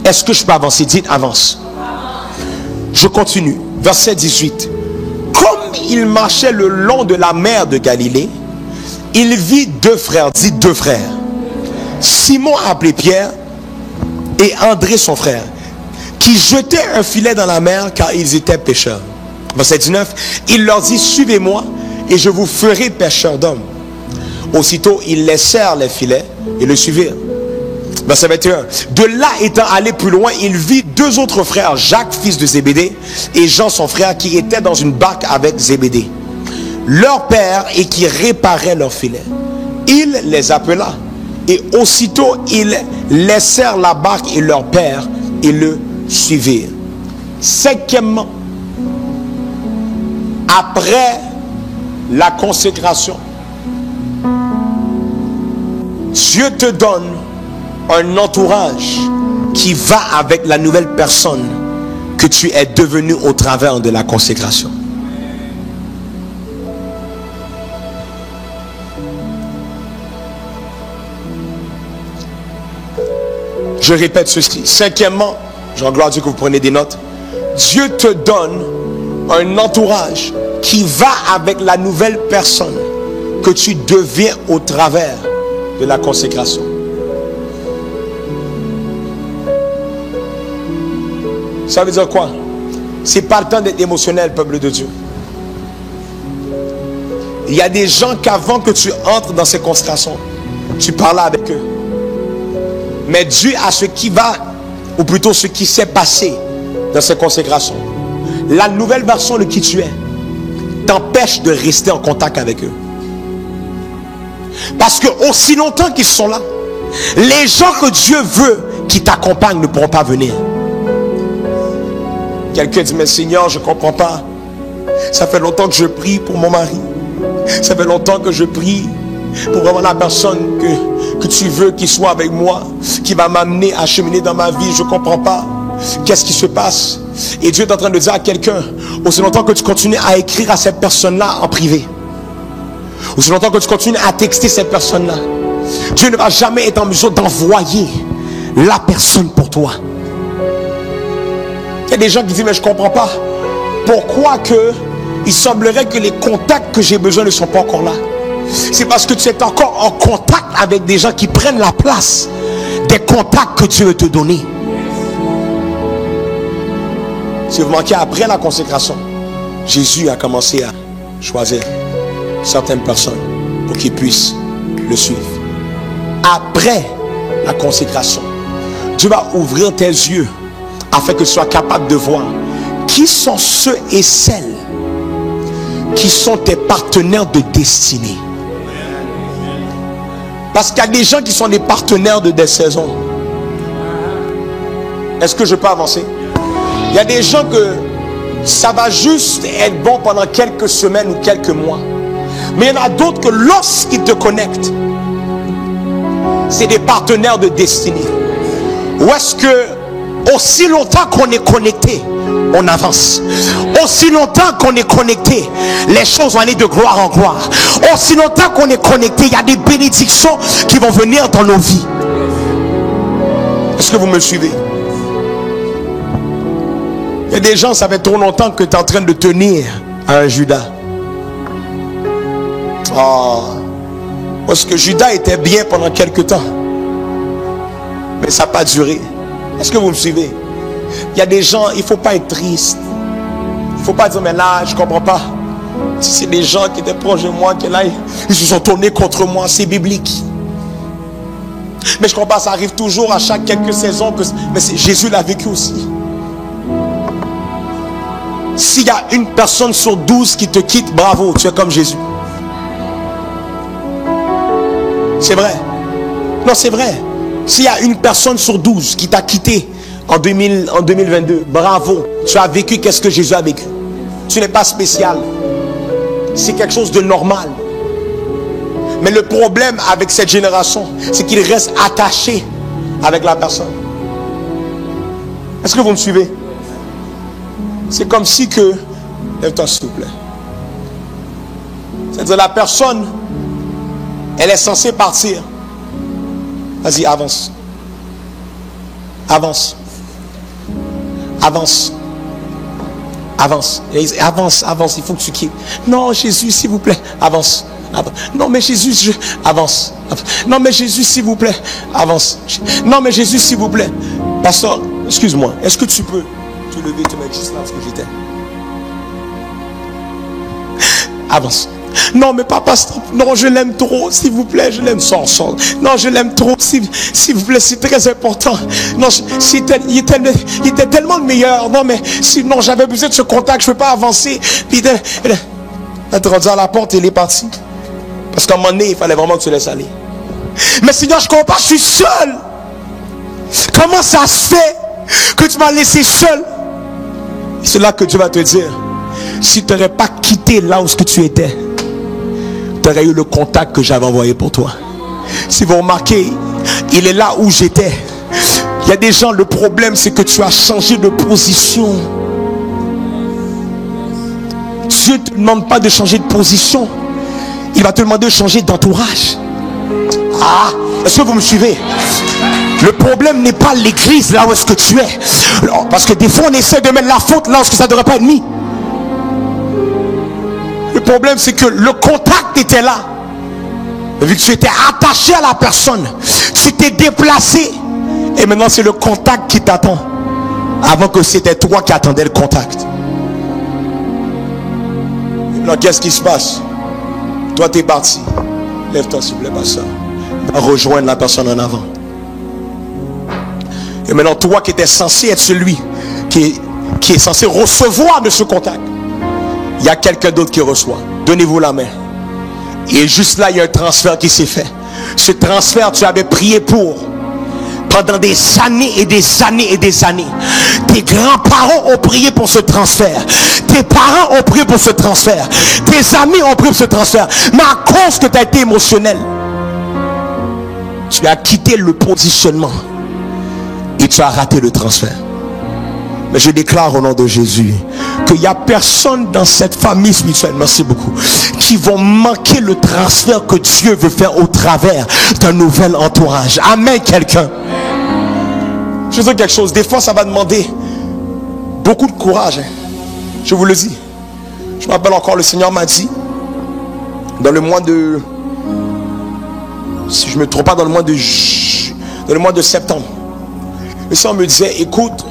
Est-ce que je peux avancer? Dites avance. Je continue. Verset 18. Comme il marchait le long de la mer de Galilée, il vit deux frères. Dites deux frères. Simon appelé Pierre et André son frère, qui jetaient un filet dans la mer car ils étaient pêcheurs. Verset 19. Il leur dit, suivez-moi et je vous ferai pêcheurs d'hommes. Aussitôt, ils laissèrent les filets et le suivirent. Verset 21. De là étant allé plus loin, il vit deux autres frères, Jacques, fils de Zébédée, et Jean, son frère, qui étaient dans une barque avec Zébédée, leur père, et qui réparaient leurs filets. Il les appela, et aussitôt ils laissèrent la barque et leur père et le suivirent. Cinquièmement, après la consécration, Dieu te donne un entourage qui va avec la nouvelle personne que tu es devenu au travers de la consécration. Je répète ceci. Cinquièmement, j'en gloire Dieu que vous prenez des notes. Dieu te donne un entourage qui va avec la nouvelle personne que tu deviens au travers de la consécration. Ça veut dire quoi? C'est pas le temps d'être émotionnel, peuple de Dieu. Il y a des gens qu'avant que tu entres dans ces consécrations, tu parlais avec eux. Mais Dieu a ce qui va, ou plutôt ce qui s'est passé dans ces consécrations. La nouvelle version de qui tu es t'empêche de rester en contact avec eux. Parce que aussi longtemps qu'ils sont là, les gens que Dieu veut qui t'accompagnent ne pourront pas venir. Quelqu'un dit, mais Seigneur, je ne comprends pas. Ça fait longtemps que je prie pour mon mari. Ça fait longtemps que je prie pour vraiment la personne que tu veux qu'il soit avec moi, qui va m'amener à cheminer dans ma vie. Je ne comprends pas. Qu'est-ce qui se passe? Et Dieu est en train de dire à quelqu'un, aussi longtemps que tu continues à écrire à cette personne-là en privé, aussi longtemps que tu continues à texter cette personne-là, Dieu ne va jamais être en mesure d'envoyer la personne pour toi. Il y a des gens qui disent, mais je ne comprends pas. Pourquoi que il semblerait que les contacts que j'ai besoin ne sont pas encore là? C'est parce que tu es encore en contact avec des gens qui prennent la place des contacts que Dieu veut te donner. Si vous manquez après la consécration, Jésus a commencé à choisir certaines personnes pour qu'ils puissent le suivre. Après la consécration, Dieu va ouvrir tes yeux afin que tu sois capable de voir qui sont ceux et celles qui sont tes partenaires de destinée. Parce qu'il y a des gens qui sont des partenaires de des saisons. Est-ce que je peux avancer? Il y a des gens que ça va juste être bon pendant quelques semaines ou quelques mois. Mais il y en a d'autres que lorsqu'ils te connectent, c'est des partenaires de destinée. Ou est-ce que aussi longtemps qu'on est connecté, on avance. Aussi longtemps qu'on est connecté, les choses vont aller de gloire en gloire. Aussi longtemps qu'on est connecté, il y a des bénédictions qui vont venir dans nos vies. Est-ce que vous me suivez? Il y a des gens, ça fait trop longtemps que tu es en train de tenir à un Judas. Parce que Judas était bien pendant quelques temps, mais ça n'a pas duré. Est-ce que vous me suivez? Il y a des gens, il ne faut pas être triste. Il ne faut pas dire, mais là, je ne comprends pas. Si c'est des gens qui étaient proches de moi, qui là, ils se sont tournés contre moi, c'est biblique. Mais je ne comprends pas, ça arrive toujours à chaque quelques saisons. Mais Jésus l'a vécu aussi. S'il y a une personne sur 12 qui te quitte, bravo, tu es comme Jésus. C'est vrai. Non, c'est vrai. S'il y a une personne sur 12 qui t'a quitté en 2022, bravo. Tu as vécu qu'est-ce que Jésus a vécu. Tu n'es pas spécial. C'est quelque chose de normal. Mais le problème avec cette génération, c'est qu'ils restent attachés avec la personne. Est-ce que vous me suivez? C'est comme si que... Lève-toi s'il vous plaît. C'est-à-dire la personne, elle est censée partir. Vas-y, avance. Avance. Avance. Avance. Avance, avance. Il faut que tu quittes. Non, Jésus, s'il vous plaît. Avance. Avance. Non, mais Jésus, avance. Non, mais Jésus, s'il vous plaît. Avance. Non, mais Jésus, s'il vous plaît. Pasteur, excuse-moi. Est-ce que tu peux te lever, te mettre juste là parce que j'étais. Avance. Non, mais papa, stop. Non, je l'aime trop. S'il vous plaît, je l'aime. Sors. Non, je l'aime trop. S'il vous plaît, c'est très important. Non, il était tellement le meilleur. Non, mais sinon, j'avais besoin de ce contact. Je ne peux pas avancer. Puis, elle est rendue à la porte et il est parti. Parce qu'à un moment donné, il fallait vraiment que tu laisses aller. Mais Seigneur, je ne comprends pas. Je suis seul. Comment ça se fait que tu m'as laissé seul? C'est là que Dieu va te dire, si tu n'aurais pas quitté là où tu étais, tu aurais eu le contact que j'avais envoyé pour toi. Si vous remarquez, il est là où j'étais. Il y a des gens, le problème c'est que tu as changé de position. Dieu ne te demande pas de changer de position. Il va te demander de changer d'entourage. Ah, est-ce que vous me suivez? Le problème n'est pas l'église là où est-ce que tu es. Parce que des fois on essaie de mettre la faute là où ça ne devrait pas être mis. Le problème c'est que le contact était là. Vu que tu étais attaché à la personne, tu t'es déplacé. Et maintenant c'est le contact qui t'attend. Avant que c'était toi qui attendais le contact. Maintenant qu'est-ce qui se passe? Toi tu es parti. Lève-toi s'il vous plaît, pasteur. Va rejoindre la personne en avant. Et maintenant toi qui étais censé être celui qui est censé recevoir de ce contact, il y a quelqu'un d'autre qui reçoit. Donnez-vous la main. Et juste là il y a un transfert qui s'est fait. Ce transfert tu avais prié pour pendant des années et des années et des années. Tes grands-parents ont prié pour ce transfert. Tes parents ont prié pour ce transfert. Tes amis ont prié pour ce transfert. Mais à cause que tu as été émotionnel, tu as quitté le positionnement et tu as raté le transfert. Mais je déclare au nom de Jésus qu'il n'y a personne dans cette famille spirituelle, merci beaucoup, qui vont manquer le transfert que Dieu veut faire au travers d'un nouvel entourage. Amen, quelqu'un. Je veux dire quelque chose. Des fois, ça va demander beaucoup de courage. Hein. Je vous le dis. Je me rappelle encore, le Seigneur m'a dit, dans le mois de... Si je ne me trompe pas, dans le mois de septembre, le Seigneur me disait, écoute,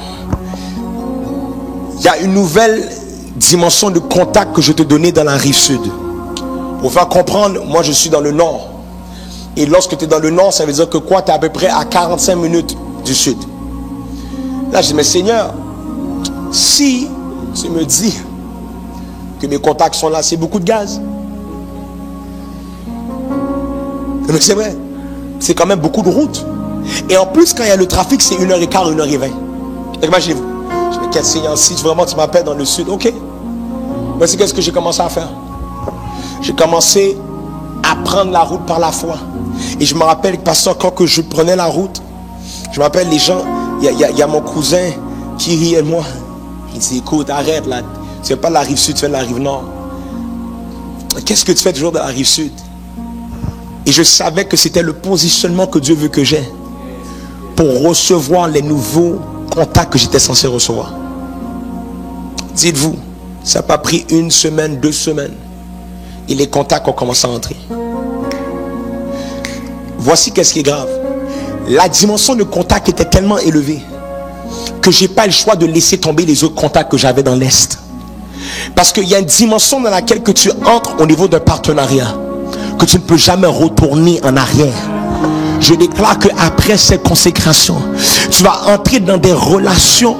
il y a une nouvelle dimension de contact que je te donnais dans la rive sud. Pour faire comprendre, moi je suis dans le nord. Et lorsque tu es dans le nord, ça veut dire que quoi? Tu es à peu près à 45 minutes du sud. Là je dis, mais Seigneur, si tu me dis que mes contacts sont là, c'est beaucoup de gaz. Mais c'est vrai, c'est quand même beaucoup de route. Et en plus, quand il y a le trafic, c'est 1h15, 1h20. Imaginez-vous. Je me dis, quel Seigneur, si vraiment tu m'appelles dans le sud, ok. Voici qu'est-ce que j'ai commencé à faire. J'ai commencé à prendre la route par la foi. Et je me rappelle, pasteur, quand que je prenais la route, je me rappelle les gens, il y a mon cousin qui riait de moi. Il dit, écoute, arrête là. Tu fais pas de la rive sud, tu fais de la rive nord. Qu'est-ce que tu fais toujours de la rive sud? Et je savais que c'était le positionnement que Dieu veut que j'ai pour recevoir les nouveaux contacts que j'étais censé recevoir. Dites-vous, ça n'a pas pris 1 semaine, 2 semaines. Et les contacts ont commencé à entrer. Voici qu'est-ce qui est grave. La dimension de contact était tellement élevée que je n'ai pas le choix de laisser tomber les autres contacts que j'avais dans l'Est. Parce qu'il y a une dimension dans laquelle que tu entres au niveau d'un partenariat que tu ne peux jamais retourner en arrière. Je déclare qu'après cette consécration, tu vas entrer dans des relations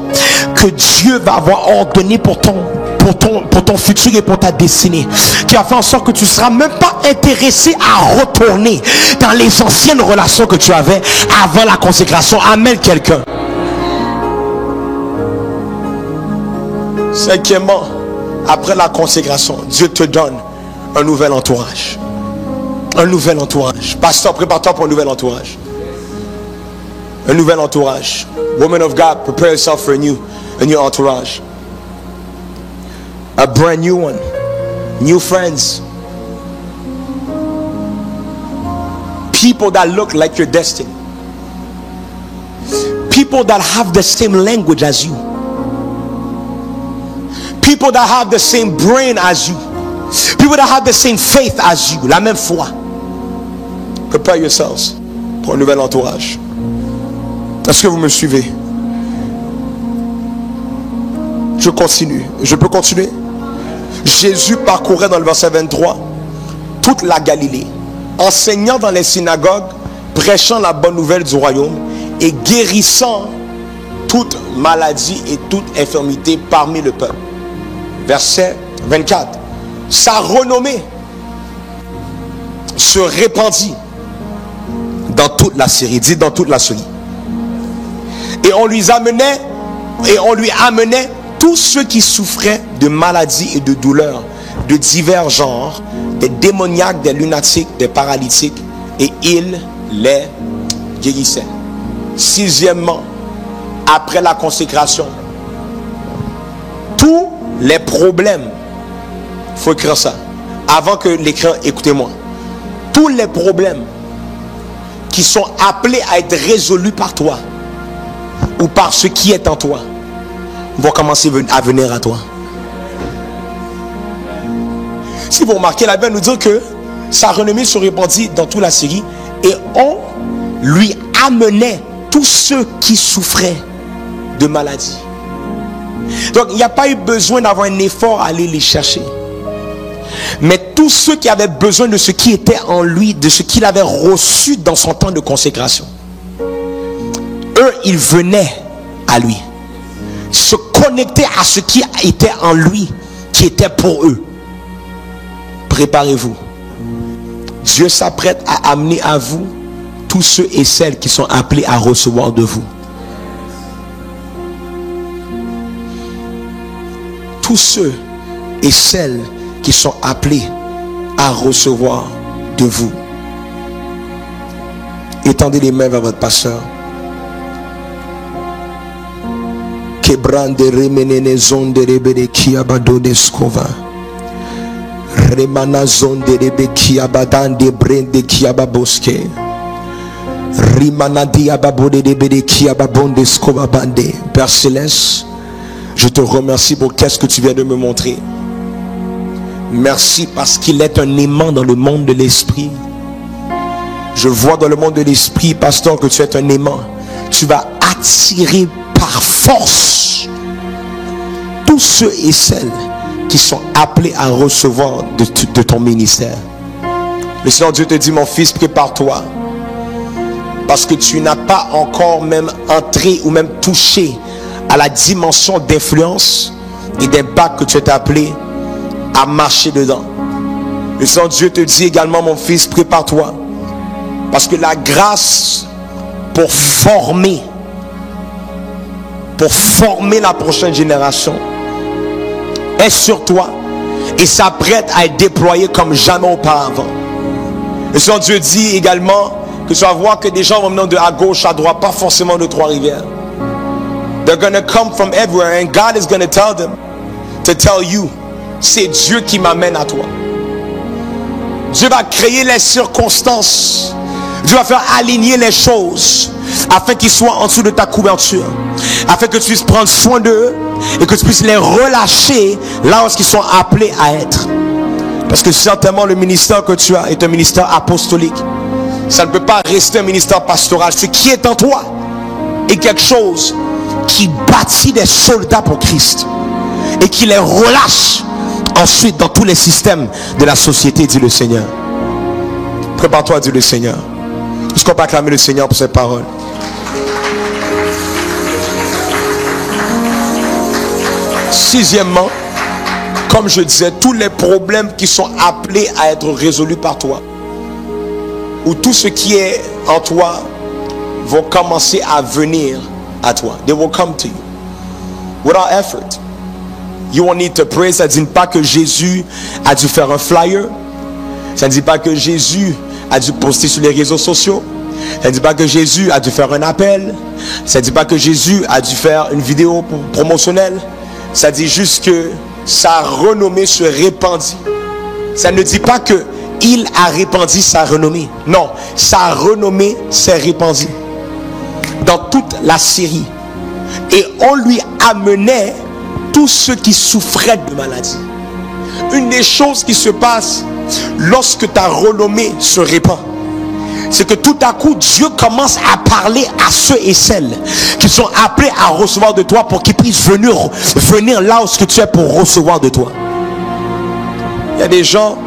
que Dieu va avoir ordonnées pour ton futur et pour ta destinée, qui va faire en sorte que tu ne seras même pas intéressé à retourner dans les anciennes relations que tu avais avant la consécration. Amen, quelqu'un. Cinquièmement, après la consécration, Dieu te donne un nouvel entourage. Un nouvel entourage. Pasteur, prépare-toi pour un nouvel entourage. Un nouvel entourage. Woman of God, prepare yourself for a new entourage. A brand new one. New friends. People that look like your destiny. People that have the same language as you. People that have the same brain as you. People that have the same faith as you. La même foi. Prepare yourselves pour un nouvel entourage. Est-ce que vous me suivez? Je continue. Je peux continuer? Jésus parcourait dans le verset 23 toute la Galilée, enseignant dans les synagogues, prêchant la bonne nouvelle du royaume et guérissant toute maladie et toute infirmité parmi le peuple. Verset 24. Sa renommée se répandit dans toute la Syrie. Dit dans toute la Syrie. Et on lui amenait tous ceux qui souffraient de maladies et de douleurs de divers genres, des démoniaques, des lunatiques, des paralytiques, et il les guérissait. Sixièmement, après la consécration, tous les problèmes, il faut écrire ça, avant que l'écran, écoutez-moi, tous les problèmes qui sont appelés à être résolus par toi, ou par ce qui est en toi, vont commencer à venir à toi. Si vous remarquez, la Bible nous dit que sa renommée se répandit dans toute la Syrie et on lui amenait tous ceux qui souffraient de maladies. Donc il n'y a pas eu besoin d'avoir un effort à aller les chercher. Mais tous ceux qui avaient besoin de ce qui était en lui, de ce qu'il avait reçu dans son temps de consécration, eux, ils venaient à lui, se connecter à ce qui était en lui, qui était pour eux. Préparez-vous. Dieu s'apprête à amener à vous tous ceux et celles qui sont appelés à recevoir de vous. Tous ceux et celles qui sont appelés à recevoir de vous. Étendez les mains vers votre pasteur. Kebrande remenene zonde rebede kiabado deskova. Remana zonde rebe kiabadande brende kiababoske. Rimana diababode rebede kiababonde skova bande. Père Céleste, je te remercie pour qu'est-ce que tu viens de me montrer. Merci parce qu'il est un aimant dans le monde de l'esprit. Je vois dans le monde de l'esprit, pasteur, que tu es un aimant. Tu vas attirer par force tous ceux et celles qui sont appelés à recevoir de ton ministère. Le Seigneur Dieu te dit, mon fils, prépare-toi. Parce que tu n'as pas encore même entré ou même touché à la dimension d'influence et d'impact que tu es appelé à marcher dedans. Le Seigneur Dieu te dit également, mon fils, prépare-toi. Parce que la grâce pour former la prochaine génération est sur toi et s'apprête à être déployée comme jamais auparavant. Le Seigneur Dieu dit également que tu vas voir que des gens vont venir de à gauche, à droite, pas forcément de Trois-Rivières. They're going to come from everywhere and God is going to tell them, to tell you, c'est Dieu qui m'amène à toi. Dieu va créer les circonstances. Dieu va faire aligner les choses afin qu'ils soient en dessous de ta couverture, afin que tu puisses prendre soin d'eux et que tu puisses les relâcher là où ils sont appelés à être. Parce que certainement le ministère que tu as est un ministère apostolique. Ça ne peut pas rester un ministère pastoral. Ce qui est en toi est quelque chose qui bâtit des soldats pour Christ et qui les relâche ensuite dans tous les systèmes de la société, dit le Seigneur. Prépare-toi, dit le Seigneur. Est-ce qu'on peut acclamer le Seigneur pour ses paroles? Sixièmement, comme je disais, tous les problèmes qui sont appelés à être résolus par toi, ou tout ce qui est en toi, vont commencer à venir à toi. They will come to you without effort. You won't need to pray. Ça ne dit pas que Jésus a dû faire un flyer. Ça ne dit pas que Jésus a dû poster sur les réseaux sociaux. Ça ne dit pas que Jésus a dû faire un appel. Ça ne dit pas que Jésus a dû faire une vidéo promotionnelle. Ça dit juste que sa renommée se répandit. Ça ne dit pas que il a répandu sa renommée. Non, sa renommée s'est répandue dans toute la Syrie. Et on lui amenait tous ceux qui souffraient de maladie. Une des choses qui se passe lorsque ta renommée se répand, c'est que tout à coup Dieu commence à parler à ceux et celles qui sont appelés à recevoir de toi pour qu'ils puissent venir là où tu es pour recevoir de toi. Il y a des gens,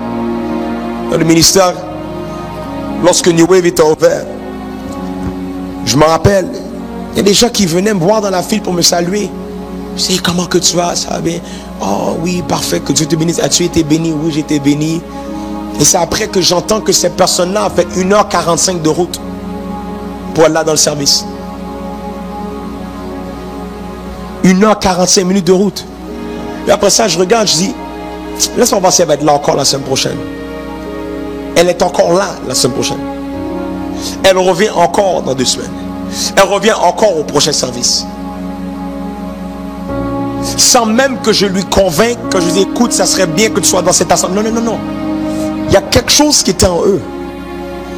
dans le ministère, lorsque New Wave était ouvert, je me rappelle, il y a des gens qui venaient me voir dans la file pour me saluer. Je sais, comment que tu vas? Ça va bien? Oh oui, parfait, que Dieu te bénisse. As-tu été béni? Oui, j'ai été béni. Et c'est après que j'entends que ces personnes-là ont fait 1h45 de route pour aller là dans le service. 1h45 minutes de route. Et après ça, je regarde, je dis, laisse-moi voir si elle va être là encore la semaine prochaine. Elle est encore là la semaine prochaine. Elle revient encore dans 2 semaines. Elle revient encore au prochain service. Sans même que je lui convainque, que je lui dis, écoute, ça serait bien que tu sois dans cette assemblée. Non, non, non, non. Il y a quelque chose qui était en eux.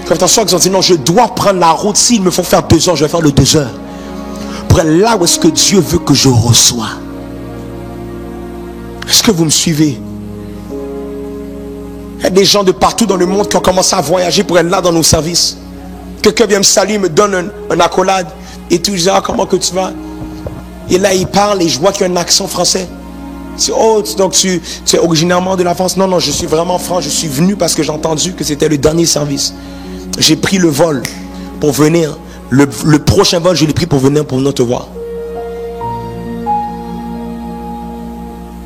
Comme attention, ils ont dit, non, je dois prendre la route. S'il me faut faire 2 heures, je vais faire le 2 heures. Pour aller là où est-ce que Dieu veut que je reçois. Est-ce que vous me suivez? Il y a des gens de partout dans le monde qui ont commencé à voyager pour être là dans nos services. Quelqu'un vient me saluer, me donne un accolade. Et tout, je dis, ah, comment que tu vas? Et là, il parle et je vois qu'il y a un accent français. C'est, oh, donc tu es originairement de la France? Non, non, je suis vraiment franc. Je suis venu parce que j'ai entendu que c'était le dernier service. J'ai pris le vol pour venir. Le prochain vol, je l'ai pris pour venir te voir.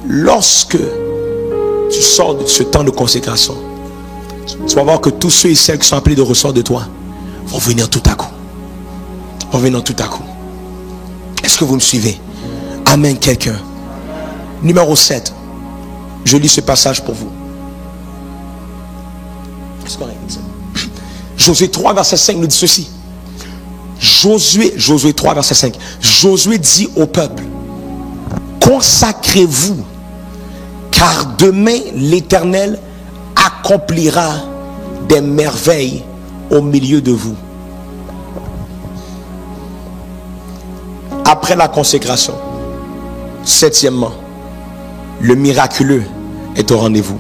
Lorsque tu sors de ce temps de consécration, tu vas voir que tous ceux et celles qui sont appelés de ressort de toi vont venir tout à coup. Vont venir tout à coup. Est-ce que vous me suivez? Amen, quelqu'un. Numéro 7. Je lis ce passage pour vous. Est-ce qu'on a Josué 3, verset 5 nous dit ceci. Josué 3, verset 5. Josué dit au peuple, consacrez-vous, car demain l'Éternel accomplira des merveilles au milieu de vous. Après la consécration, 7e, le miraculeux est au rendez-vous.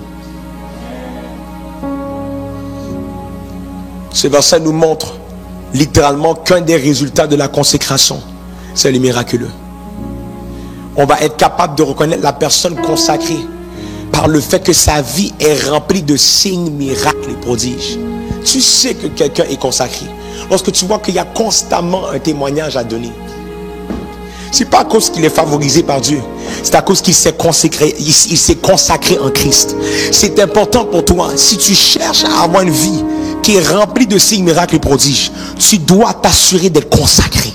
Ce verset nous montre littéralement qu'un des résultats de la consécration, c'est le miraculeux. On va être capable de reconnaître la personne consacrée par le fait que sa vie est remplie de signes, miracles et prodiges. Tu sais que quelqu'un est consacré lorsque tu vois qu'il y a constamment un témoignage à donner. C'est pas à cause qu'il est favorisé par Dieu, c'est à cause qu'il s'est consacré, il s'est consacré en Christ. C'est important pour toi. Si tu cherches à avoir une vie qui est remplie de signes, miracles et prodiges, tu dois t'assurer d'être consacré.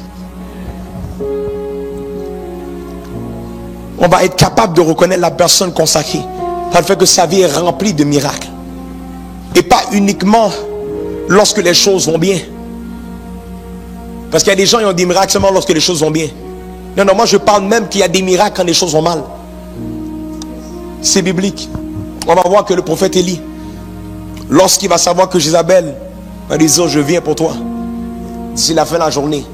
On va être capable de reconnaître la personne consacrée par le fait que sa vie est remplie de miracles. Et pas uniquement lorsque les choses vont bien. Parce qu'il y a des gens qui ont des miracles seulement lorsque les choses vont bien. Non, non, moi je parle même qu'il y a des miracles quand les choses vont mal. C'est biblique. On va voir que le prophète Élie, lorsqu'il va savoir que Jézabel va lui dire, je viens pour toi, d'ici la fin de la journée,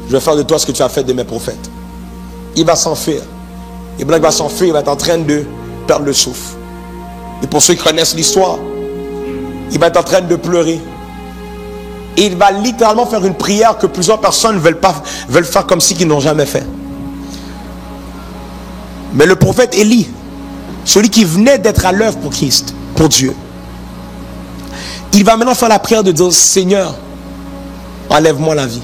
je vais faire de toi ce que tu as fait de mes prophètes. Il va s'enfuir. Et bien il va s'enfuir, il va être en train de perdre le souffle. Et pour ceux qui connaissent l'histoire, il va être en train de pleurer. Et il va littéralement faire une prière que plusieurs personnes veulent faire comme si qu'ils n'ont jamais fait. Mais le prophète Élie, celui qui venait d'être à l'œuvre pour Christ, pour Dieu, il va maintenant faire la prière de dire, Seigneur, enlève-moi la vie.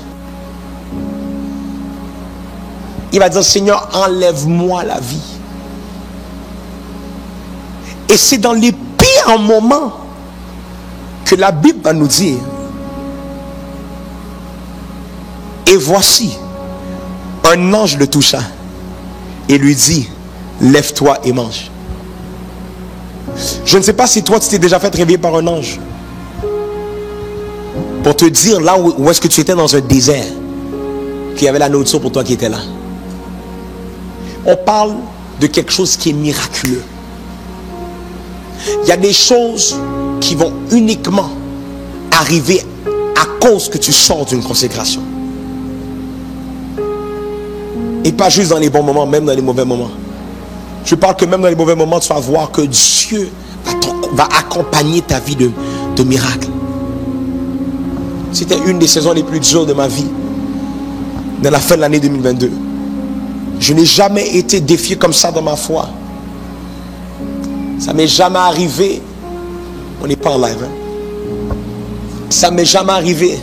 Il va dire, Seigneur, enlève-moi la vie. Et c'est dans les pires moments que la Bible va nous dire, et voici, un ange le toucha et lui dit, lève-toi et mange. Je ne sais pas si toi tu t'es déjà fait réveiller par un ange pour te dire là où est-ce que tu étais dans un désert, qu'il y avait la nourriture pour toi qui était là. On parle de quelque chose qui est miraculeux. Il y a des choses qui vont uniquement arriver à cause que tu sors d'une consécration. Et pas juste dans les bons moments, même dans les mauvais moments. Je parle que même dans les mauvais moments, tu vas voir que Dieu va accompagner ta vie de miracles. C'était une des saisons les plus dures de ma vie, dans la fin de l'année 2022. Je n'ai jamais été défié comme ça dans ma foi. Ça m'est jamais arrivé. On n'est pas en live, hein? Ça m'est jamais arrivé.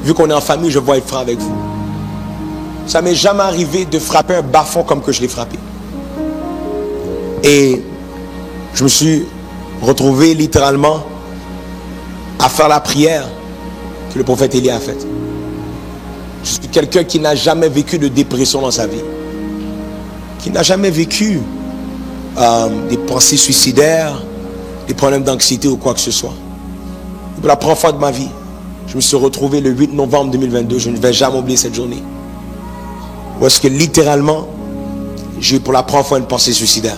Vu qu'on est en famille, je vais être franc avec vous. Ça m'est jamais arrivé de frapper un bas-fond comme que je l'ai frappé. Et je me suis retrouvé littéralement à faire la prière que le prophète Élie a faite. Je suis quelqu'un qui n'a jamais vécu de dépression dans sa vie, qui n'a jamais vécu des pensées suicidaires, des problèmes d'anxiété ou quoi que ce soit. Et pour la première fois de ma vie, je me suis retrouvé le 8 novembre 2022, je ne vais jamais oublier cette journée, où est-ce que littéralement j'ai eu pour la première fois une pensée suicidaire.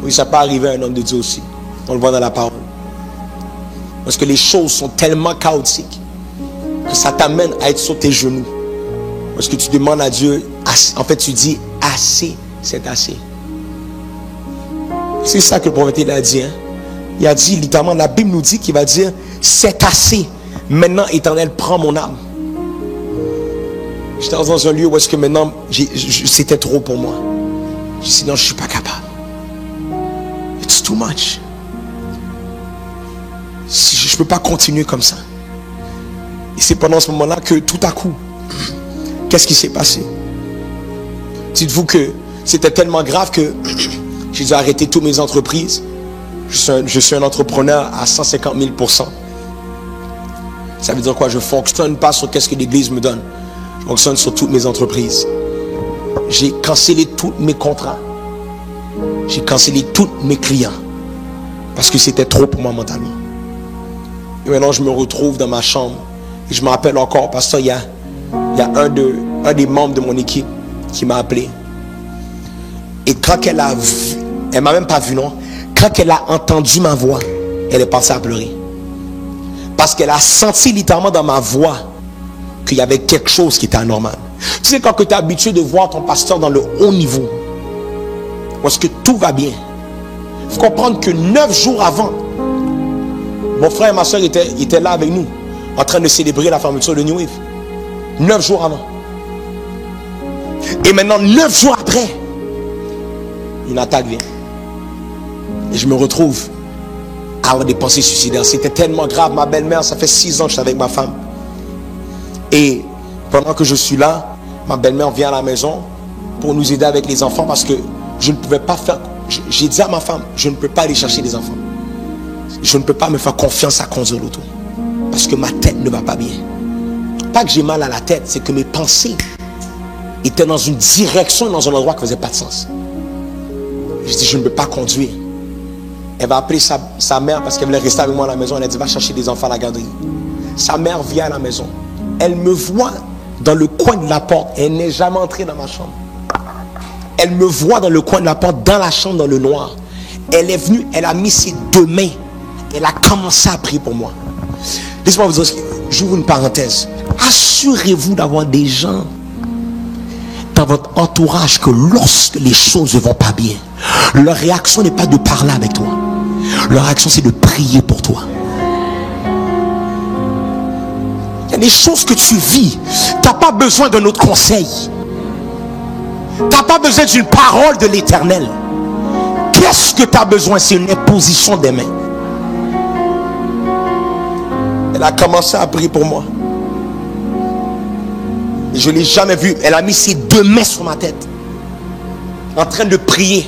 Oui, ça peut arriver à un homme de Dieu aussi, on le voit dans la parole. Parce que les choses sont tellement chaotiques que ça t'amène à être sur tes genoux. Parce que tu demandes à Dieu, en fait tu dis assez, c'est assez. C'est ça que le prophète a dit. Hein? Il a dit littéralement, la Bible nous dit qu'il va dire c'est assez. Maintenant, Éternel, prends mon âme. J'étais dans un lieu où est-ce que maintenant c'était trop pour moi. J'ai dit non, je ne suis pas capable. It's too much. Je ne peux pas continuer comme ça. Et c'est pendant ce moment-là que tout à coup, qu'est-ce qui s'est passé? Dites-vous que c'était tellement grave que j'ai dû arrêter toutes mes entreprises. Je suis un entrepreneur à 150 000%. Ça veut dire quoi? Je ne fonctionne pas sur qu'est-ce que l'Église me donne. Je fonctionne sur toutes mes entreprises. J'ai cancellé tous mes contrats. J'ai cancellé tous mes clients. Parce que c'était trop pour moi mentalement. Et maintenant, je me retrouve dans ma chambre. Et je me rappelle encore, parce qu'il y a un des membres de mon équipe qui m'a appelé. Et quand elle a vu, elle m'a même pas vu, non? Quand elle a entendu ma voix, elle est passée à pleurer. Parce qu'elle a senti littéralement dans ma voix qu'il y avait quelque chose qui était anormal. Tu sais, quand tu es habitué de voir ton pasteur dans le haut niveau, parce que tout va bien, il faut comprendre que 9 jours avant, mon frère et ma soeur étaient là avec nous, en train de célébrer la fermeture de New Wave. 9 jours avant. Et maintenant, 9 jours après, une attaque vient. Et je me retrouve à avoir des pensées suicidaires. C'était tellement grave. Ma belle-mère, ça fait 6 ans que je suis avec ma femme. Et pendant que je suis là, ma belle-mère vient à la maison pour nous aider avec les enfants parce que je ne pouvais pas faire... J'ai dit à ma femme, je ne peux pas aller chercher des enfants. Je ne peux pas me faire confiance à conduire l'auto. Parce que ma tête ne va pas bien. Pas que j'ai mal à la tête, c'est que mes pensées étaient dans une direction, dans un endroit qui ne faisait pas de sens. Je dis, je ne peux pas conduire. Elle va appeler sa mère parce qu'elle voulait rester avec moi à la maison. Elle a dit, va chercher des enfants à la garderie. Sa mère vient à la maison. Elle me voit dans le coin de la porte. Elle n'est jamais entrée dans ma chambre. Elle me voit dans le coin de la porte, dans la chambre, dans le noir. Elle est venue, elle a mis ses 2 mains. Elle a commencé à prier pour moi. Laissez-moi vous dire, j'ouvre une parenthèse. Assurez-vous d'avoir des gens dans votre entourage que lorsque les choses ne vont pas bien, leur réaction n'est pas de parler avec toi. Leur réaction, c'est de prier pour toi. Il y a des choses que tu vis. Tu n'as pas besoin d'un autre conseil. Tu n'as pas besoin d'une parole de l'Éternel. Qu'est-ce que tu as besoin? C'est une imposition des mains. Elle a commencé à prier pour moi. Et je ne l'ai jamais vue. Elle a mis ses 2 mains sur ma tête. En train de prier.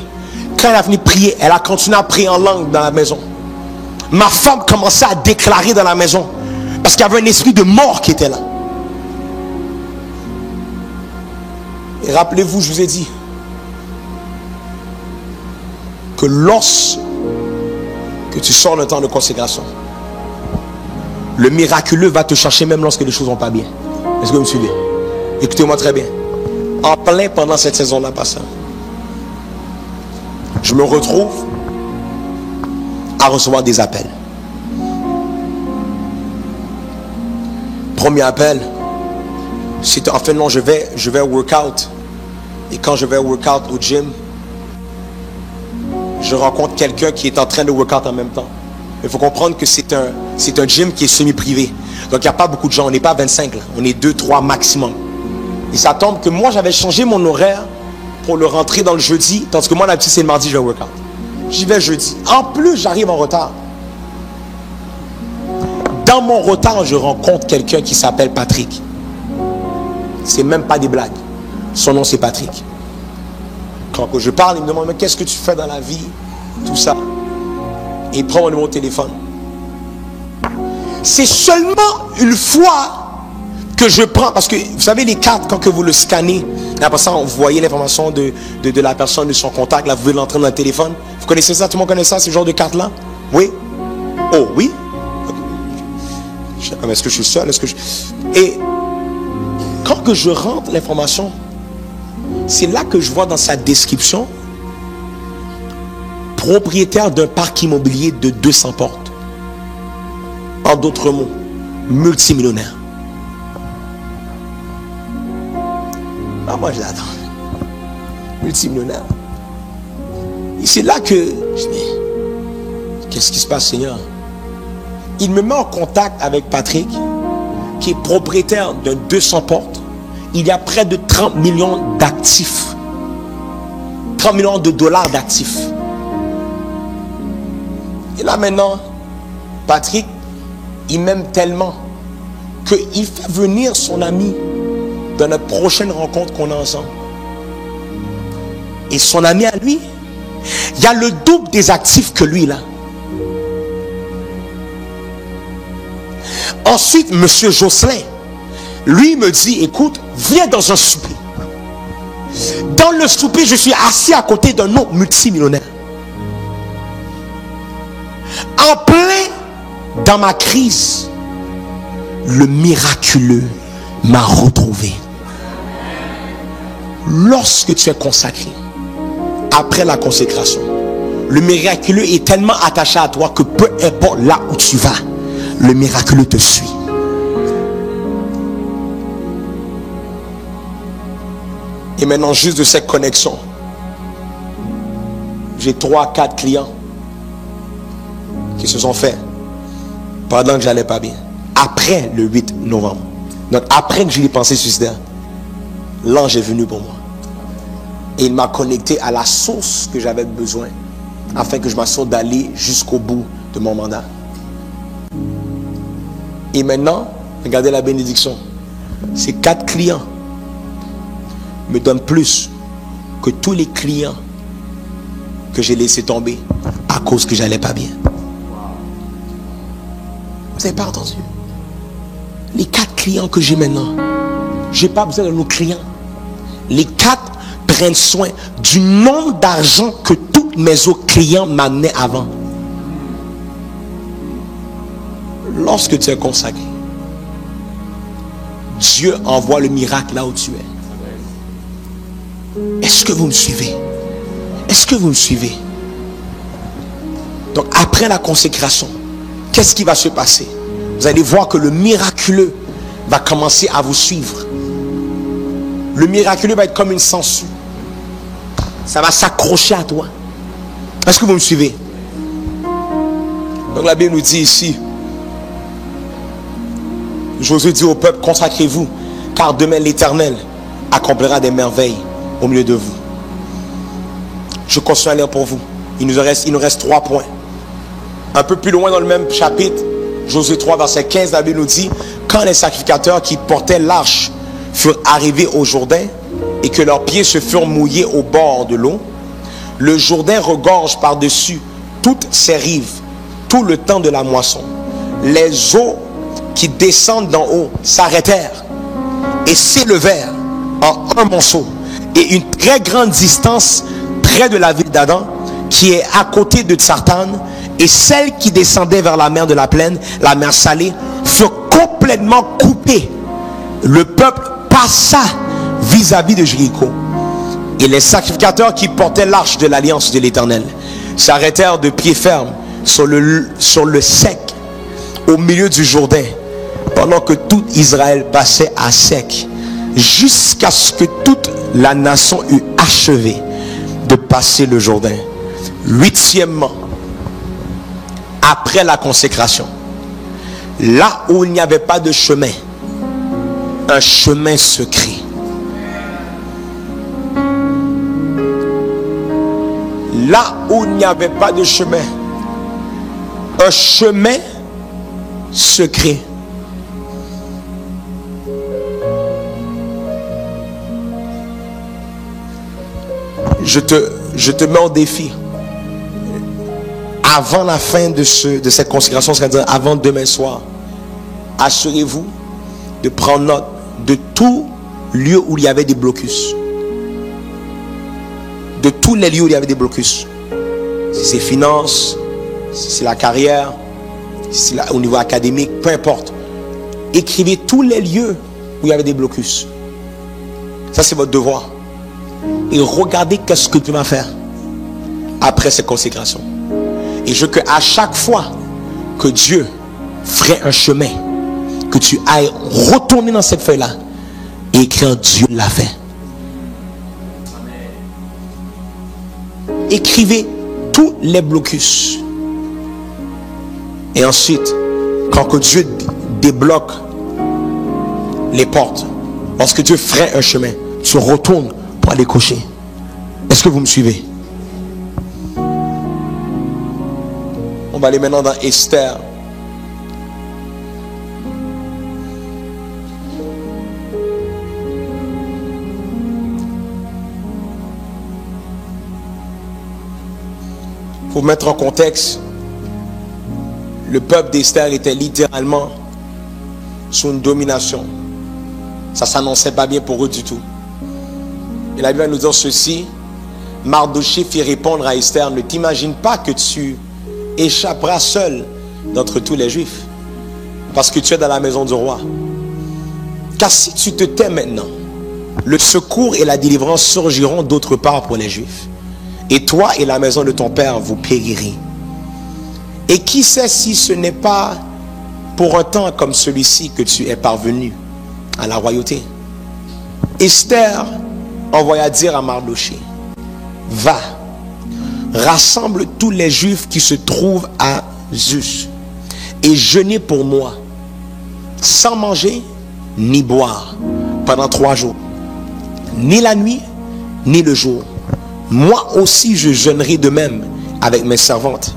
Quand elle a fini de prier, elle a continué à prier en langue dans la maison. Ma femme commençait à déclarer dans la maison. Parce qu'il y avait un esprit de mort qui était là. Et rappelez-vous, je vous ai dit que lorsque tu sors d'un temps de consécration, le miraculeux va te chercher même lorsque les choses ne vont pas bien. Est-ce que vous me suivez? Écoutez-moi très bien. En plein pendant cette saison-là, pasteur, je me retrouve à recevoir des appels. Premier appel, c'était en fait non, je vais workout. Et quand je vais workout au gym, je rencontre quelqu'un qui est en train de workout en même temps. Il faut comprendre que c'est un gym qui est semi-privé. Donc il n'y a pas beaucoup de gens, on n'est pas 25 là, on est 2-3 maximum. Et ça tombe que moi j'avais changé mon horaire pour le rentrer dans le jeudi, tandis que moi d'habitude c'est le mardi je vais workout. J'y vais jeudi. En plus j'arrive en retard. Dans mon retard, je rencontre quelqu'un qui s'appelle Patrick. C'est même pas des blagues. Son nom c'est Patrick. Quand je parle, il me demande mais qu'est-ce que tu fais dans la vie? Tout ça. Et il prend mon numéro de téléphone. C'est seulement une fois que je prends, parce que vous savez les cartes, quand que vous le scannez, après ça vous voyez l'information de la personne, de son contact, là vous pouvez l'entrer dans le téléphone. Vous connaissez ça? Tout le monde connaît ça, ce genre de carte là? Oui? Oh oui? Est-ce que je suis seul? Et quand que je rentre l'information, c'est là que je vois dans sa description propriétaire d'un parc immobilier de 200 portes. En d'autres mots, multimillionnaire. Ah, moi je l'attends. Multimillionnaire. Et c'est là que je dis, qu'est-ce qui se passe, Seigneur? Il me met en contact avec Patrick, qui est propriétaire de 200 portes. Il y a près de 30 millions d'actifs. 30 millions de dollars d'actifs. Et là maintenant, Patrick, il m'aime tellement qu'il fait venir son ami dans notre prochaine rencontre qu'on a ensemble. Et son ami à lui, il y a le double des actifs que lui là. Ensuite, monsieur Jocelyn, lui me dit, écoute, viens dans un souper. Dans le souper, je suis assis à côté d'un autre multimillionnaire. En plein dans ma crise, le miraculeux m'a retrouvé. Lorsque tu es consacré, après la consécration, le miraculeux est tellement attaché à toi que peu importe là où tu vas, le miraculeux te suit. Et maintenant, juste de cette connexion, j'ai 3-4 clients qui se sont faits pendant que j'allais pas bien. Après le 8 novembre. Donc après que j'ai eu les pensées suicidaires, l'ange est venu pour moi. Et il m'a connecté à la source que j'avais besoin afin que je m'assure d'aller jusqu'au bout de mon mandat. Et maintenant, regardez la bénédiction. Ces 4 clients me donnent plus que tous les clients que j'ai laissé tomber à cause que j'allais pas bien. Vous n'avez pas entendu? Les 4 clients que j'ai maintenant, j'ai pas besoin de nos clients. Les 4 prennent soin du nombre d'argent que tous mes autres clients m'amenaient avant. Lorsque tu es consacré, Dieu envoie le miracle là où tu es. Est-ce que vous me suivez? Est-ce que vous me suivez? Donc après la consécration, qu'est-ce qui va se passer? Vous allez voir que le miraculeux va commencer à vous suivre. Le miraculeux va être comme une sangsue. Ça va s'accrocher à toi. Est-ce que vous me suivez? Donc la Bible nous dit ici, Josué dit au peuple, consacrez-vous, car demain l'Éternel accomplira des merveilles au milieu de vous. Je continue à lire pour vous. Il nous reste 3 points. Un peu plus loin dans le même chapitre, Josué 3 verset 15, la Bible nous dit, quand les sacrificateurs qui portaient l'arche furent arrivés au Jourdain et que leurs pieds se furent mouillés au bord de l'eau, le Jourdain regorge par-dessus toutes ses rives tout le temps de la moisson. Les eaux qui descendent d'en haut s'arrêtèrent et s'élevèrent en un monceau et une très grande distance près de la ville d'Adam qui est à côté de Tsartan, et celles qui descendaient vers la mer de la plaine, la mer salée, furent complètement coupées. Le peuple passa vis-à-vis de Jéricho. Et les sacrificateurs qui portaient l'arche de l'alliance de l'Éternel s'arrêtèrent de pied ferme sur le sec au milieu du Jourdain, pendant que tout Israël passait à sec, jusqu'à ce que toute la nation eût achevé de passer le Jourdain. 8e, après la consécration, là où il n'y avait pas de chemin, un chemin se crée. Là où il n'y avait pas de chemin, un chemin secret. Je te mets au défi. Avant la fin de cette consécration, c'est-à-dire avant demain soir, assurez-vous de prendre note de tout lieu où il y avait des blocus. De tous les lieux où il y avait des blocus. Si c'est finances, si c'est la carrière, si c'est au niveau académique, peu importe. Écrivez tous les lieux où il y avait des blocus. Ça, c'est votre devoir. Et regardez qu'est-ce que tu vas faire après cette consécration. Et je veux qu'à chaque fois que Dieu ferait un chemin, que tu ailles retourner dans cette feuille-là et écrire Dieu l'a fait. Écrivez tous les blocus. Et ensuite, quand que Dieu débloque les portes, lorsque Dieu ferait un chemin, tu retournes pour aller cocher. Est-ce que vous me suivez? On va aller maintenant dans Esther. Pour mettre en contexte, le peuple d'Esther était littéralement sous une domination. Ça ne s'annonçait pas bien pour eux du tout. Et la Bible va nous dire ceci. Mardochée fit répondre à Esther: ne t'imagine pas que tu échapperas seul d'entre tous les Juifs, parce que tu es dans la maison du roi. Car si tu te tais maintenant, le secours et la délivrance surgiront d'autre part pour les Juifs. Et toi et la maison de ton père, vous périrez. Et qui sait si ce n'est pas pour un temps comme celui-ci que tu es parvenu à la royauté. Esther envoya dire à Mardochée: va, rassemble tous les Juifs qui se trouvent à Sus et jeûnez pour moi, sans manger ni boire pendant 3 jours, ni la nuit ni le jour. Moi aussi je jeûnerai de même avec mes servantes,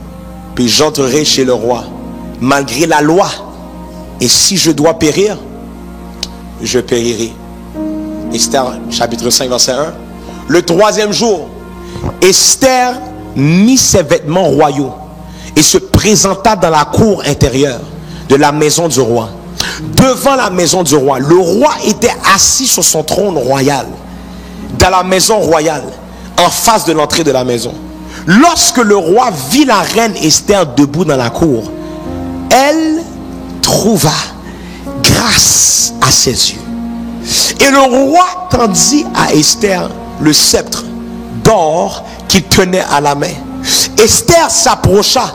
puis j'entrerai chez le roi malgré la loi, et si je dois périr, je périrai. Esther chapitre 5 verset 1. Le 3e jour, Esther mit ses vêtements royaux et se présenta dans la cour intérieure de la maison du roi. Devant la maison du roi, le roi était assis sur son trône royal dans la maison royale, en face de l'entrée de la maison. Lorsque le roi vit la reine Esther debout dans la cour, elle trouva grâce à ses yeux. Et le roi tendit à Esther le sceptre d'or qu'il tenait à la main. Esther s'approcha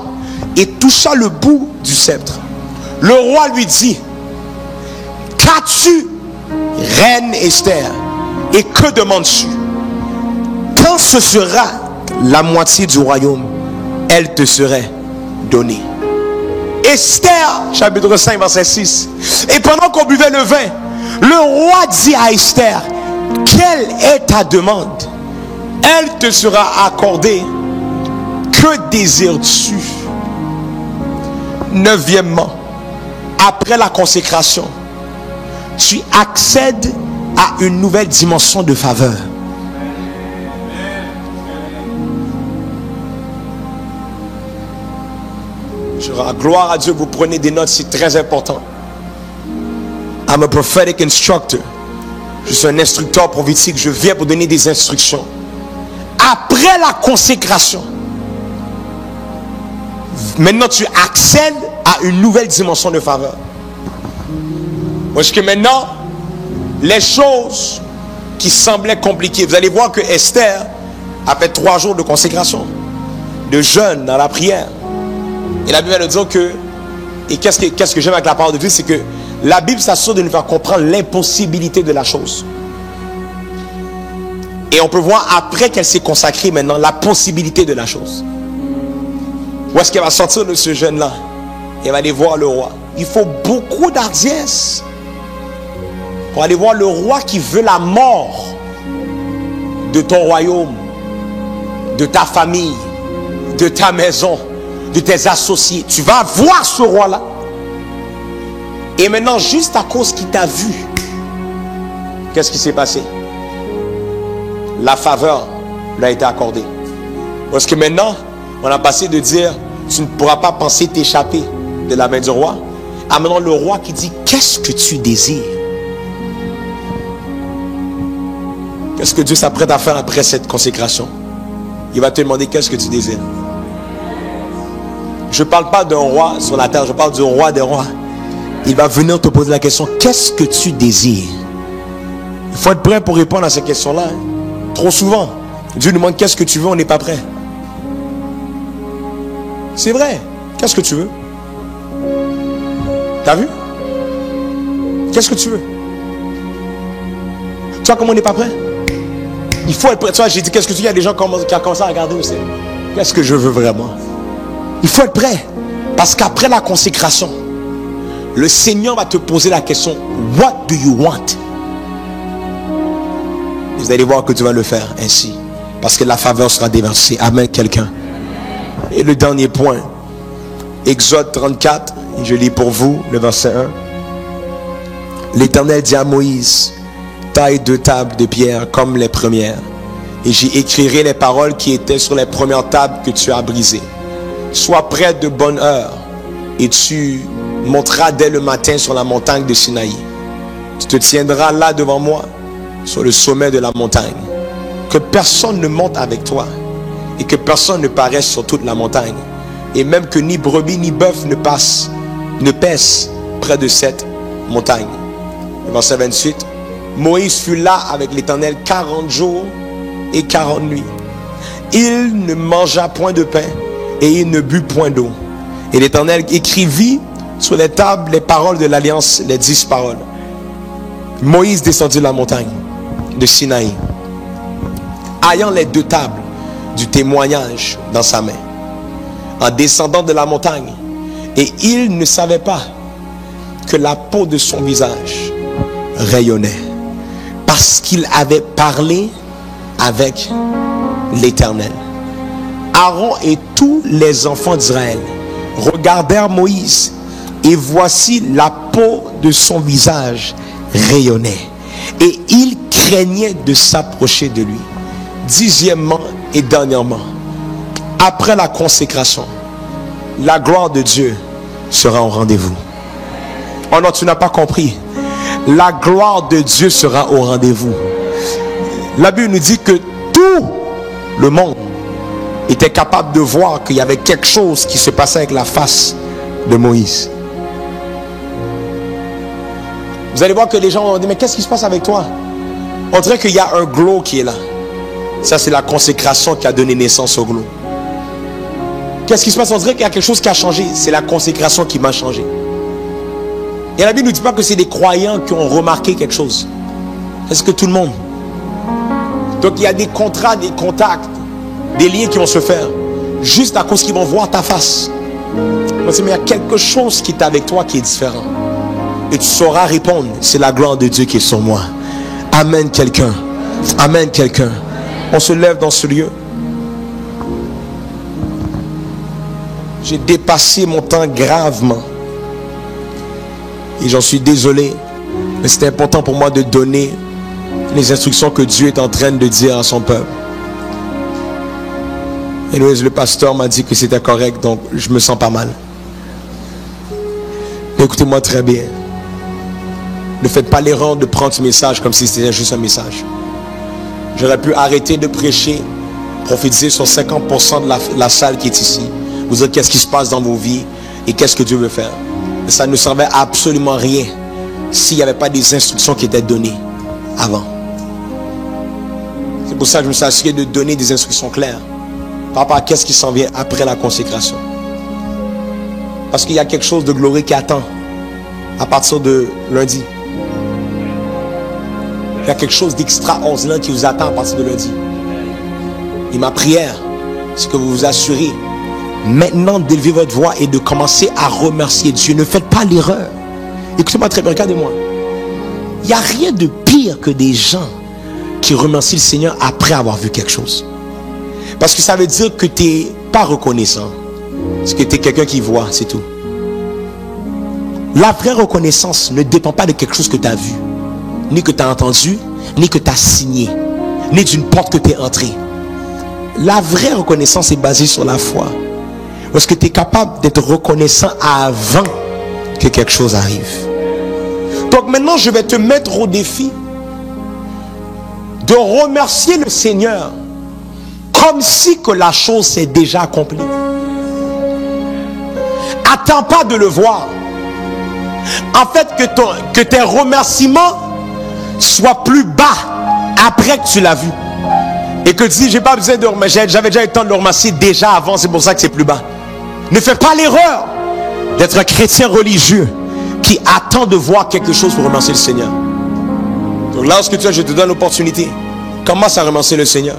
et toucha le bout du sceptre. Le roi lui dit: qu'as-tu, reine Esther, et que demandes-tu? Quand ce sera la moitié du royaume, elle te serait donnée. Esther chapitre 5 verset 6. Et pendant qu'on buvait le vin, le roi dit à Esther: quelle est ta demande? Elle te sera accordée. Que désires-tu? 9e, après la consécration, tu accèdes à une nouvelle dimension de faveur. Gloire à Dieu, vous prenez des notes, c'est très important. I'm a prophetic instructor. Je suis un instructeur prophétique. Je viens pour donner des instructions. Après la consécration, maintenant tu accèdes à une nouvelle dimension de faveur. Parce que maintenant, les choses qui semblaient compliquées, vous allez voir que Esther a fait 3 jours de consécration, de jeûne dans la prière. Et la Bible va nous dire que, et qu'est-ce que j'aime avec la parole de Dieu, c'est que la Bible s'assure de nous faire comprendre l'impossibilité de la chose. Et on peut voir après qu'elle s'est consacrée maintenant la possibilité de la chose. Où est-ce qu'elle va sortir de ce jeûne-là? Elle va aller voir le roi. Il faut beaucoup d'hardiesse pour aller voir le roi qui veut la mort de ton royaume, de ta famille, de ta maison, de tes associés. Tu vas voir ce roi-là Et maintenant, juste à cause qu'il t'a vu, qu'est-ce qui s'est passé? La faveur lui a été accordée. Parce que maintenant, on a passé de dire, tu ne pourras pas penser t'échapper de la main du roi, à maintenant le roi qui dit, qu'est-ce que tu désires? Qu'est-ce que Dieu s'apprête à faire après cette consécration? Il va te demander, qu'est-ce que tu désires? Je ne parle pas d'un roi sur la terre, je parle du roi des rois. Il va venir te poser la question, qu'est-ce que tu désires? Il faut être prêt pour répondre à ces questions-là. Trop souvent, Dieu nous demande, qu'est-ce que tu veux? On n'est pas prêt. C'est vrai. Qu'est-ce que tu veux? T'as vu? Qu'est-ce que tu veux? Tu vois comment on n'est pas prêt? Il faut être prêt. Tu vois, j'ai dit, qu'est-ce que tu veux? Il y a des gens qui ont commencé à regarder aussi. Qu'est-ce que je veux vraiment? Il faut être prêt. Parce qu'après la consécration, le Seigneur va te poser la question, what do you want? Vous allez voir que tu vas le faire ainsi. Parce que la faveur sera déversée. Amen, quelqu'un. Et le dernier point, Exode 34, et je lis pour vous le verset 1. L'Éternel dit à Moïse, taille 2 tables de pierre comme les premières, et j'y écrirai les paroles qui étaient sur les premières tables que tu as brisées. Sois prêt de bonne heure, et tu monteras dès le matin sur la montagne de Sinaï. Tu te tiendras là devant moi, sur le sommet de la montagne. Que personne ne monte avec toi, et que personne ne paraisse sur toute la montagne, et même que ni brebis ni bœuf ne pèsent près de cette montagne. Verset 28. Moïse fut là avec l'Éternel 40 jours et 40 nuits. Il ne mangea point de pain et il ne but point d'eau. Et l'Éternel écrivit sur les tables les paroles de l'alliance, les 10 paroles. Moïse descendit de la montagne de Sinaï, ayant les 2 tables du témoignage dans sa main, en descendant de la montagne, et il ne savait pas que la peau de son visage rayonnait, parce qu'il avait parlé avec l'Éternel. Aaron et tous les enfants d'Israël regardèrent Moïse, et voici la peau de son visage rayonnait, et il craignait de s'approcher de lui. 10e et dernièrement, après la consécration, la gloire de Dieu sera au rendez-vous. Oh non, tu n'as pas compris. La gloire de Dieu sera au rendez-vous. La Bible nous dit que tout le monde était capable de voir qu'il y avait quelque chose qui se passait avec la face de Moïse. Vous allez voir que les gens vont dire, mais qu'est-ce qui se passe avec toi? On dirait qu'il y a un glow qui est là. Ça, c'est la consécration qui a donné naissance au glow. Qu'est-ce qui se passe? On dirait qu'il y a quelque chose qui a changé. C'est la consécration qui m'a changé. Et la Bible ne dit pas que c'est des croyants qui ont remarqué quelque chose. Est-ce que tout le monde? Donc il y a des contrats, des contacts, des liens qui vont se faire juste à cause qu'ils vont voir ta face. Mais il y a quelque chose qui est avec toi qui est différent. Et tu sauras répondre, c'est la gloire de Dieu qui est sur moi. Amen quelqu'un. Amen quelqu'un. On se lève dans ce lieu. J'ai dépassé mon temps gravement. Et j'en suis désolé. Mais c'est important pour moi de donner les instructions que Dieu est en train de dire à son peuple. Et le pasteur m'a dit que c'était correct, donc je me sens pas mal. Écoutez-moi très bien. Ne faites pas l'erreur de prendre ce message comme si c'était juste un message. J'aurais pu arrêter de prêcher, prophétiser sur 50% de la salle qui est ici, vous dire qu'est-ce qui se passe dans vos vies et qu'est-ce que Dieu veut faire. Mais ça ne servait à absolument rien s'il n'y avait pas des instructions qui étaient données avant. C'est pour ça que je me suis assuré de donner des instructions claires par rapport à qu'est-ce qui s'en vient après la consécration. Parce qu'il y a quelque chose de glorieux qui attend à partir de lundi. Il y a quelque chose d'extraordinaire qui vous attend à partir de lundi. Et ma prière, c'est que vous vous assurez maintenant d'élever votre voix et de commencer à remercier Dieu. Ne faites pas l'erreur. Écoutez-moi très bien, regardez-moi. Il n'y a rien de pire que des gens qui remercient le Seigneur après avoir vu quelque chose. Parce que ça veut dire que tu n'es pas reconnaissant. Parce que tu es quelqu'un qui voit, c'est tout. La vraie reconnaissance ne dépend pas de quelque chose que tu as vu, ni que tu as entendu, ni que tu as signé, ni d'une porte que tu es entré. La vraie reconnaissance est basée sur la foi. Parce que tu es capable d'être reconnaissant avant que quelque chose arrive. Donc maintenant, je vais te mettre au défi de remercier le Seigneur comme si que la chose s'est déjà accomplie. Attends pas de le voir. En fait, que tes remerciements soient plus bas après que tu l'as vu. Et que tu dis, j'ai pas besoin de remercier, j'avais déjà eu le temps de le remercier déjà avant, c'est pour ça que c'est plus bas. Ne fais pas l'erreur d'être un chrétien religieux qui attend de voir quelque chose pour remercier le Seigneur. Donc lorsque tu as, je te donne l'opportunité, commence à remercier le Seigneur.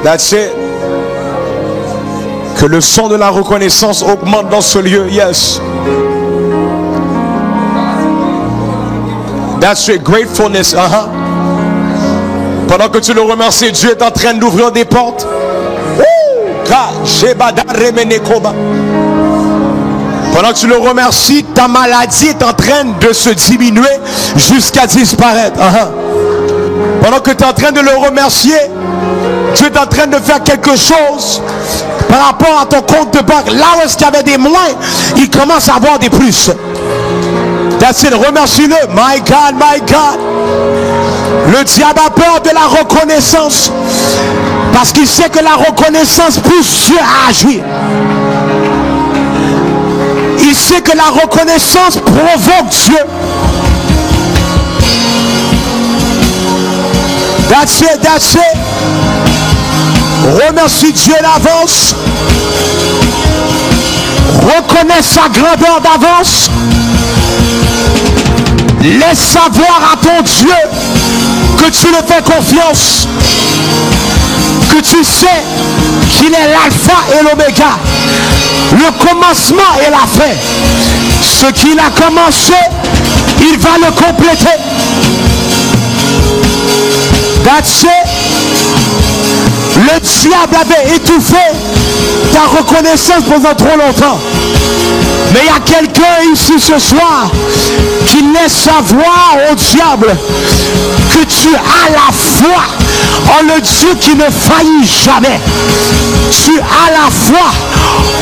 That's it. Que le son de la reconnaissance augmente dans ce lieu. Yes. That's it. Gratefulness. Pendant que tu le remercies, Dieu est en train d'ouvrir des portes. Pendant que tu le remercies, ta maladie est en train de se diminuer jusqu'à disparaître. Pendant que tu es en train de le remercier, tu es en train de faire quelque chose par rapport à ton compte de banque. Là où est-ce qu'il y avait des moins, il commence à avoir des plus. That's it. Remercie-le. My God, my God. Le diable a peur de la reconnaissance parce qu'il sait que la reconnaissance pousse Dieu à agir. Il sait que la reconnaissance provoque Dieu. That's it, that's it. Remercie Dieu d'avance. Reconnais sa grandeur d'avance. Laisse savoir à ton Dieu que tu lui fais confiance. Que tu sais qu'il est l'alpha et l'oméga. Le commencement et la fin. Ce qu'il a commencé, il va le compléter. That's it. Le diable avait étouffé ta reconnaissance pendant trop longtemps. Mais il y a quelqu'un ici ce soir qui laisse savoir au diable que tu as la foi en le Dieu qui ne faillit jamais. Tu as la foi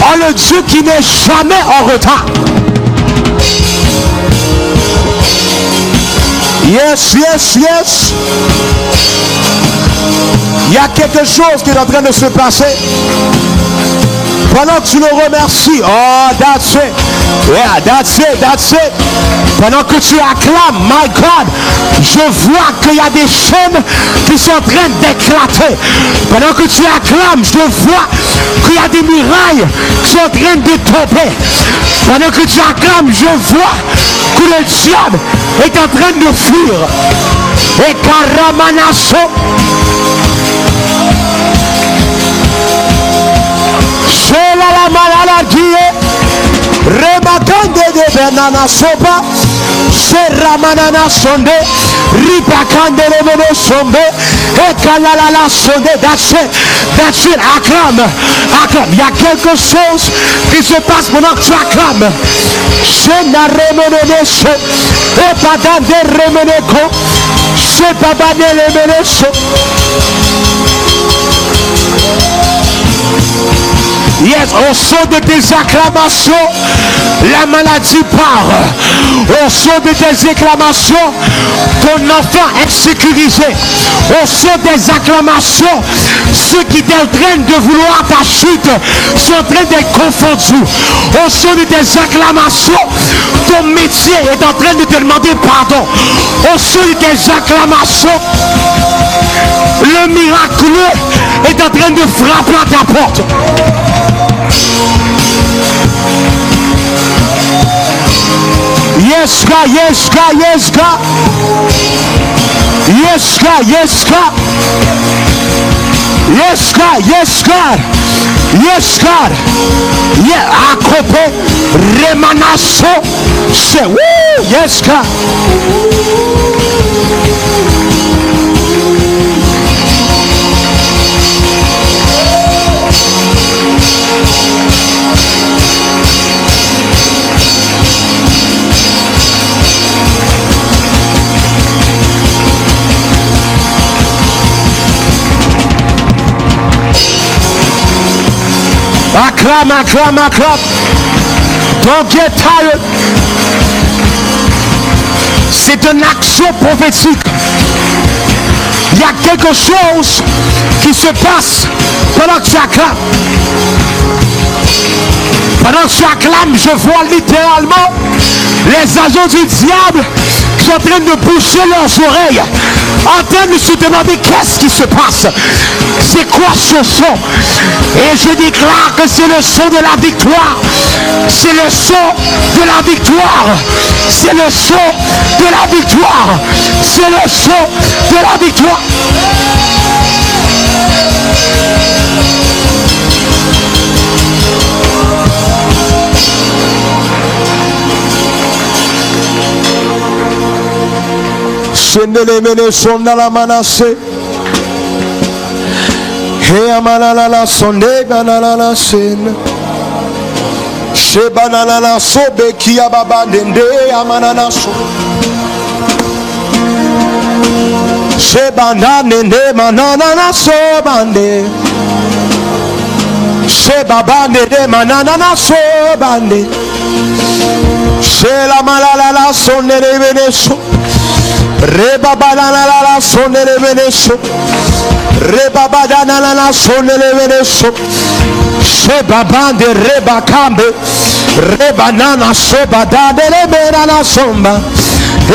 en le Dieu qui n'est jamais en retard. Yes, yes, yes. Il y a quelque chose qui est en train de se passer. Pendant que tu le remercies, oh, that's it. Yeah, that's it, that's it. Pendant que tu acclames, my God, je vois qu'il y a des chaînes qui sont en train d'éclater. Pendant que tu acclames, je vois qu'il y a des murailles qui sont en train de tomber. Pendant que tu acclames, je vois que le diable est en train de fuir. Et Karamanaso. C'est la maladie. Rebakande de Benana Sopa. C'est Ramanana Sonde. Ripakande de Mene Sombe. Et Kanalala Sonde. That's it. That's it. Acclame. Acclame. Il y a quelque chose qui se passe pendant que tu acclames. C'est na remene so. Et pas dans des remene ko. C'est pas dans des remene so. Yes, au son de tes acclamations, la maladie part. Au son de tes acclamations, ton enfant est sécurisé. Au son des acclamations, ceux qui étaient en train de vouloir ta chute sont en train d'être confondus. Au son de tes acclamations, ton métier est en train de te demander pardon. Au son de tes acclamations, le miraculeux est en train de frapper à ta porte. Yes, God, yes, God, yes, God. Yes, God, yes, God. Yes, God, yes, God. Yes, God. Yeah, Akope, Remanaso. Say, woo, yes, God. Acclame, acclame, acclame. Don't get tired. C'est une action prophétique. Il y a quelque chose qui se passe pendant que tu acclames. Pendant que tu acclames, je vois littéralement les agents du diable qui sont en train de boucher leurs oreilles, en train de se demander qu'est-ce qui se passe. C'est quoi ce son? Et je déclare que c'est le son de la victoire. C'est le son de la victoire. C'est le son de la victoire. C'est le son de la victoire. Sendelemene sondala manase. Hey amalala sonde banana sen. She banana sobe kia baba dende amanana so. She banana dende manana so bande. She baba dende manana so bande. She la malala sonde lebene so. Reba banana la sonde lebene so. Reba banana la sonde lebene so. Sheba bande reba kambe. Reba nana soba dande lebena la somba.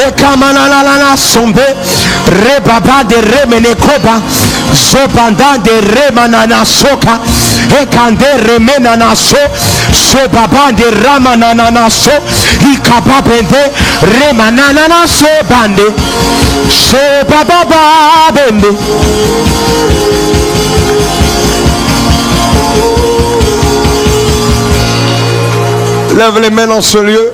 Ekamana la sombe. Reba bande remene koba. Zobanda de remanana soka. Ekande remena na so. Sheba bande ramanana na so. Ikaba bende remanana na so bande. Sheba baba bende. Lève les mains dans ce lieu.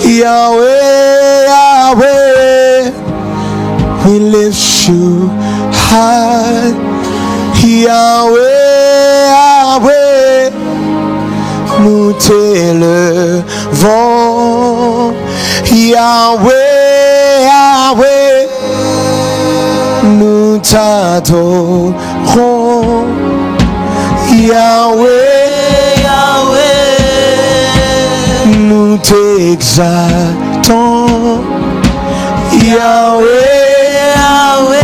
Yahweh, Yahweh, we lift you high. Yahweh, Yahweh, nous t'élevons. Yahweh, Yahweh, nous t'adorons. Yahweh, nous t'exaltons. Yahweh, Yahweh,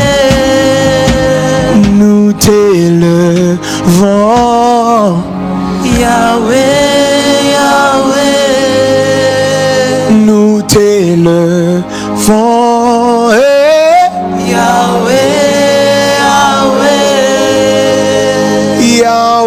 nous t'élevons. Yahweh, Yahweh, nous t'élevons. Yahweh, Yahweh, Yahweh.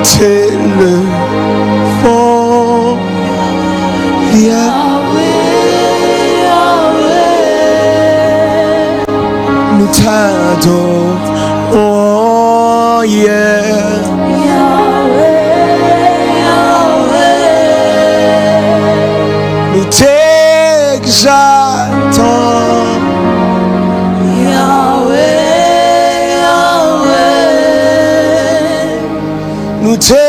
t'élevons, Yahweh, nous t'adorons, yeah. Nous t'exaltons, nous t'élevons,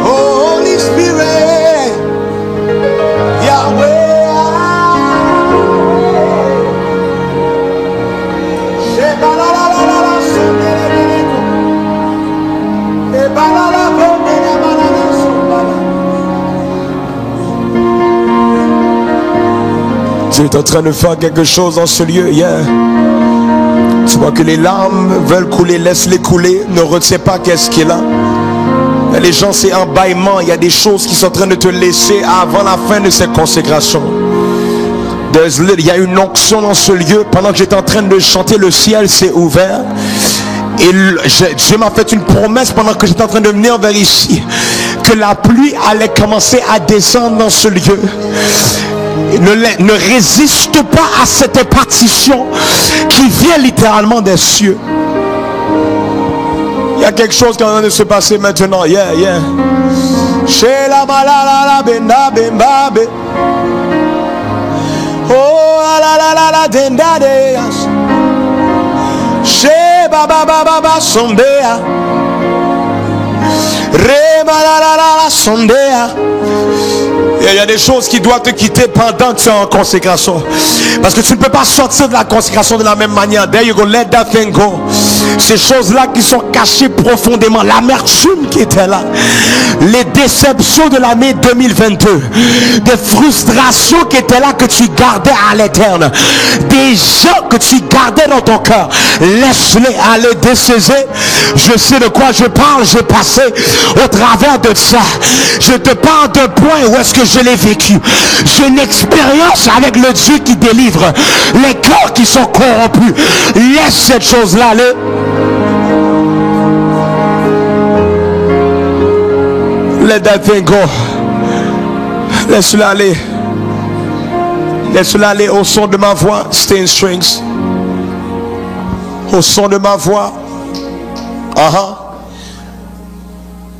Holy Spirit, Yahweh. Dieu est en train de faire quelque chose dans ce lieu, yeah. Tu vois que les larmes veulent couler, laisse-les couler, ne retiens pas qu'est-ce qu'il y a là. Les gens, c'est un bâillement, il y a des choses qui sont en train de te laisser avant la fin de cette consécration. Il y a une onction dans ce lieu. Pendant que j'étais en train de chanter, le ciel s'est ouvert. Et Dieu m'a fait une promesse pendant que j'étais en train de venir vers ici, que la pluie allait commencer à descendre dans ce lieu. Ne résiste pas à cette impartition qui vient littéralement des cieux. Il y a quelque chose qui est en train de se passer maintenant. Yeah, yeah. Oh, la la la la denda de. She baba baba sondea. Re la la la sondea. Il y a des choses qui doivent te quitter pendant que tu es en consécration. Parce que tu ne peux pas sortir de la consécration de la même manière. There you go, let that thing go. Ces choses-là qui sont cachées profondément. L'amertume qui était là. Les déceptions de l'année 2022. Des frustrations qui étaient là que tu gardais à l'éterne. Des gens que tu gardais dans ton cœur. Laisse-les aller décéder. Je sais de quoi je parle. J'ai passé au travers de ça. Je te parle d'un point où est-ce que je l'ai vécu. J'ai une expérience avec le Dieu qui délivre les cœurs qui sont corrompus. Laisse cette chose-là aller. Let that thing go. Laisse-le aller. Laisse-le aller au son de ma voix. Stay in strings. Au son de ma voix.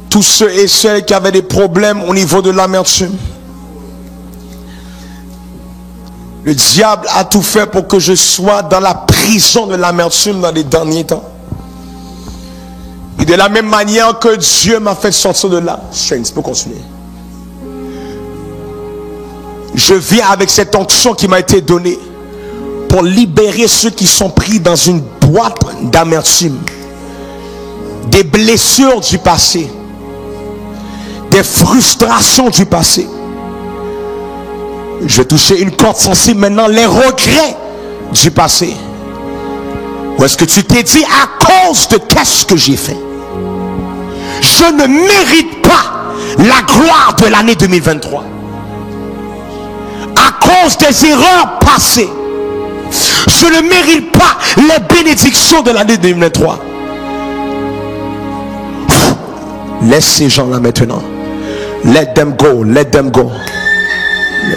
Tous ceux et celles qui avaient des problèmes au niveau de l'amertume. Le diable a tout fait pour que je sois dans la prison de l'amertume dans les derniers temps. Et de la même manière que Dieu m'a fait sortir de là. Strings, peux continuer. Je viens avec cette onction qui m'a été donnée pour libérer ceux qui sont pris dans une boîte d'amertume. Des blessures du passé. Des frustrations du passé. Je vais toucher une corde sensible maintenant, les regrets du passé. Ou est-ce que tu t'es dit à cause de qu'est-ce que j'ai fait? Je ne mérite pas la gloire de l'année 2023. À cause des erreurs passées. Je ne mérite pas les bénédictions de l'année 2023. Laisse ces gens-là maintenant. Let them go, let them go.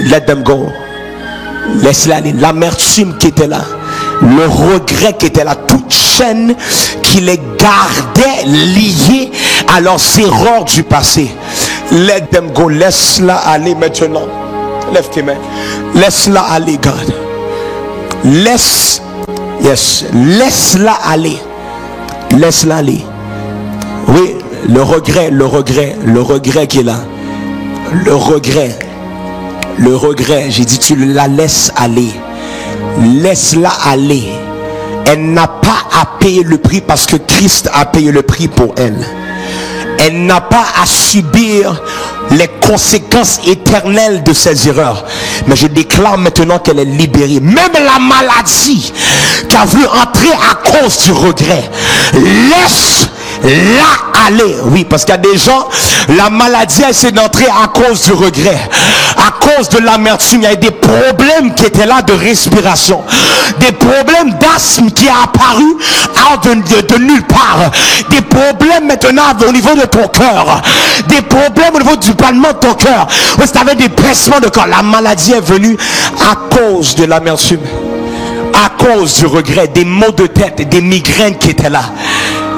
Let them go. Laisse-la aller. L'amertume qui était là, le regret qui était là, toute chaîne qui les gardait liés à leurs erreurs du passé. Let them go. Laisse-la aller maintenant. Lève tes mains. Laisse-la aller, God. Laisse-la aller. Laisse-la aller. Oui, Le regret qui est là. Le regret, j'ai dit tu la laisses aller. Laisse-la aller. Elle n'a pas à payer le prix parce que Christ a payé le prix pour elle. Elle n'a pas à subir les conséquences éternelles de ses erreurs. Mais je déclare maintenant qu'elle est libérée. Même la maladie qui a voulu entrer à cause du regret, laisse-la aller. Oui, parce qu'il y a des gens, la maladie a essayé d'entrer à cause du regret, à cause de l'amertume. Il y a des problèmes qui étaient là de respiration, des problèmes d'asthme qui a apparu de nulle part, des problèmes maintenant au niveau de ton cœur, des problèmes au niveau du battement de ton cœur, où tu avais des pressements de corps. La maladie est venue à cause de l'amertume, à cause du regret, des maux de tête, des migraines qui étaient là.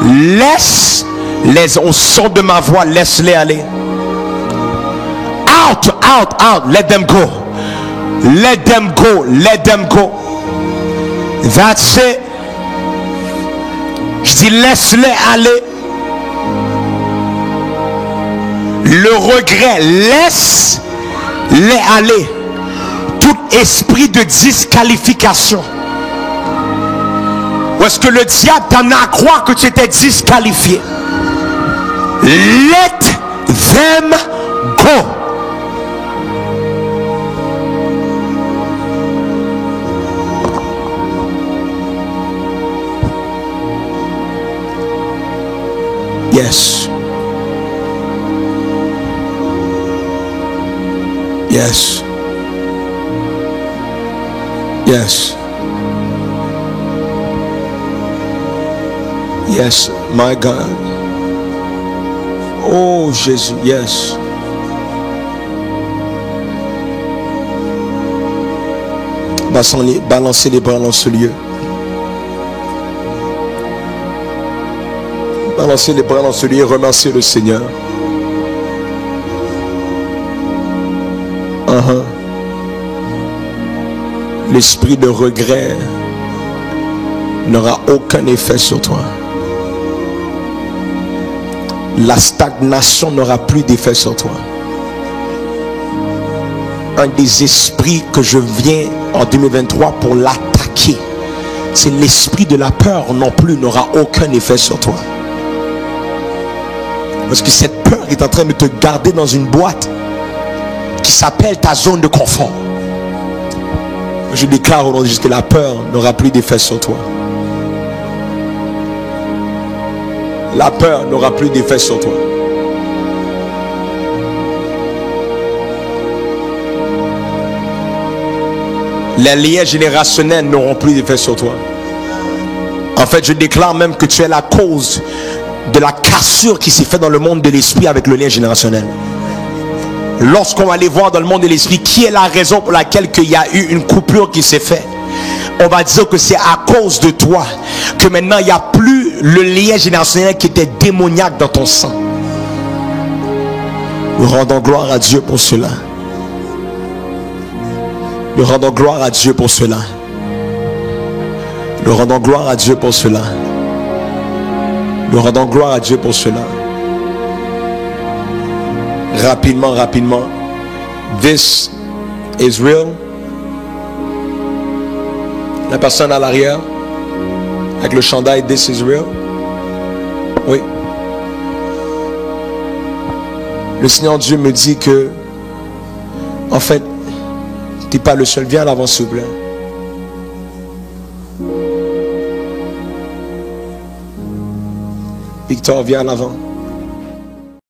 Laisse-les au son de ma voix, laisse-les aller. Out, let them go. Let them go. That's it. Je dis laisse-les aller. Le regret, laisse-les aller. Tout esprit de disqualification. Ou est-ce que le diable t'en a à croire que tu étais disqualifié? Let them go. Yes. Yes. Yes. Yes, my God. Oh Jésus, yes. Balancez les bras dans ce lieu. Balancez les bras dans ce lieu et remerciez le Seigneur. L'esprit de regret n'aura aucun effet sur toi. La stagnation n'aura plus d'effet sur toi. Un des esprits que je viens en 2023 pour l'attaquer, c'est l'esprit de la peur non plus n'aura aucun effet sur toi. Parce que cette peur est en train de te garder dans une boîte qui s'appelle ta zone de confort. Je déclare aujourd'hui que la peur n'aura plus d'effet sur toi. La peur n'aura plus d'effet sur toi. Les liens générationnels n'auront plus d'effet sur toi. En fait, je déclare même que tu es la cause de la cassure qui s'est faite dans le monde de l'esprit avec le lien générationnel. Lorsqu'on va aller voir dans le monde de l'esprit qui est la raison pour laquelle il y a eu une coupure qui s'est faite, on va dire que c'est à cause de toi que maintenant il n'y a plus le lien générationnel qui était démoniaque dans ton sang. Nous rendons gloire à Dieu pour cela. Nous rendons gloire à Dieu pour cela. Nous rendons gloire à Dieu pour cela. Nous rendons gloire à Dieu pour cela. Rapidement. This is real. La personne à l'arrière avec le chandail This is real. Oui. Le Seigneur Dieu me dit que en fait tu n'es pas le seul. Viens à l'avant s'il vous plaît. Victor, viens à l'avant.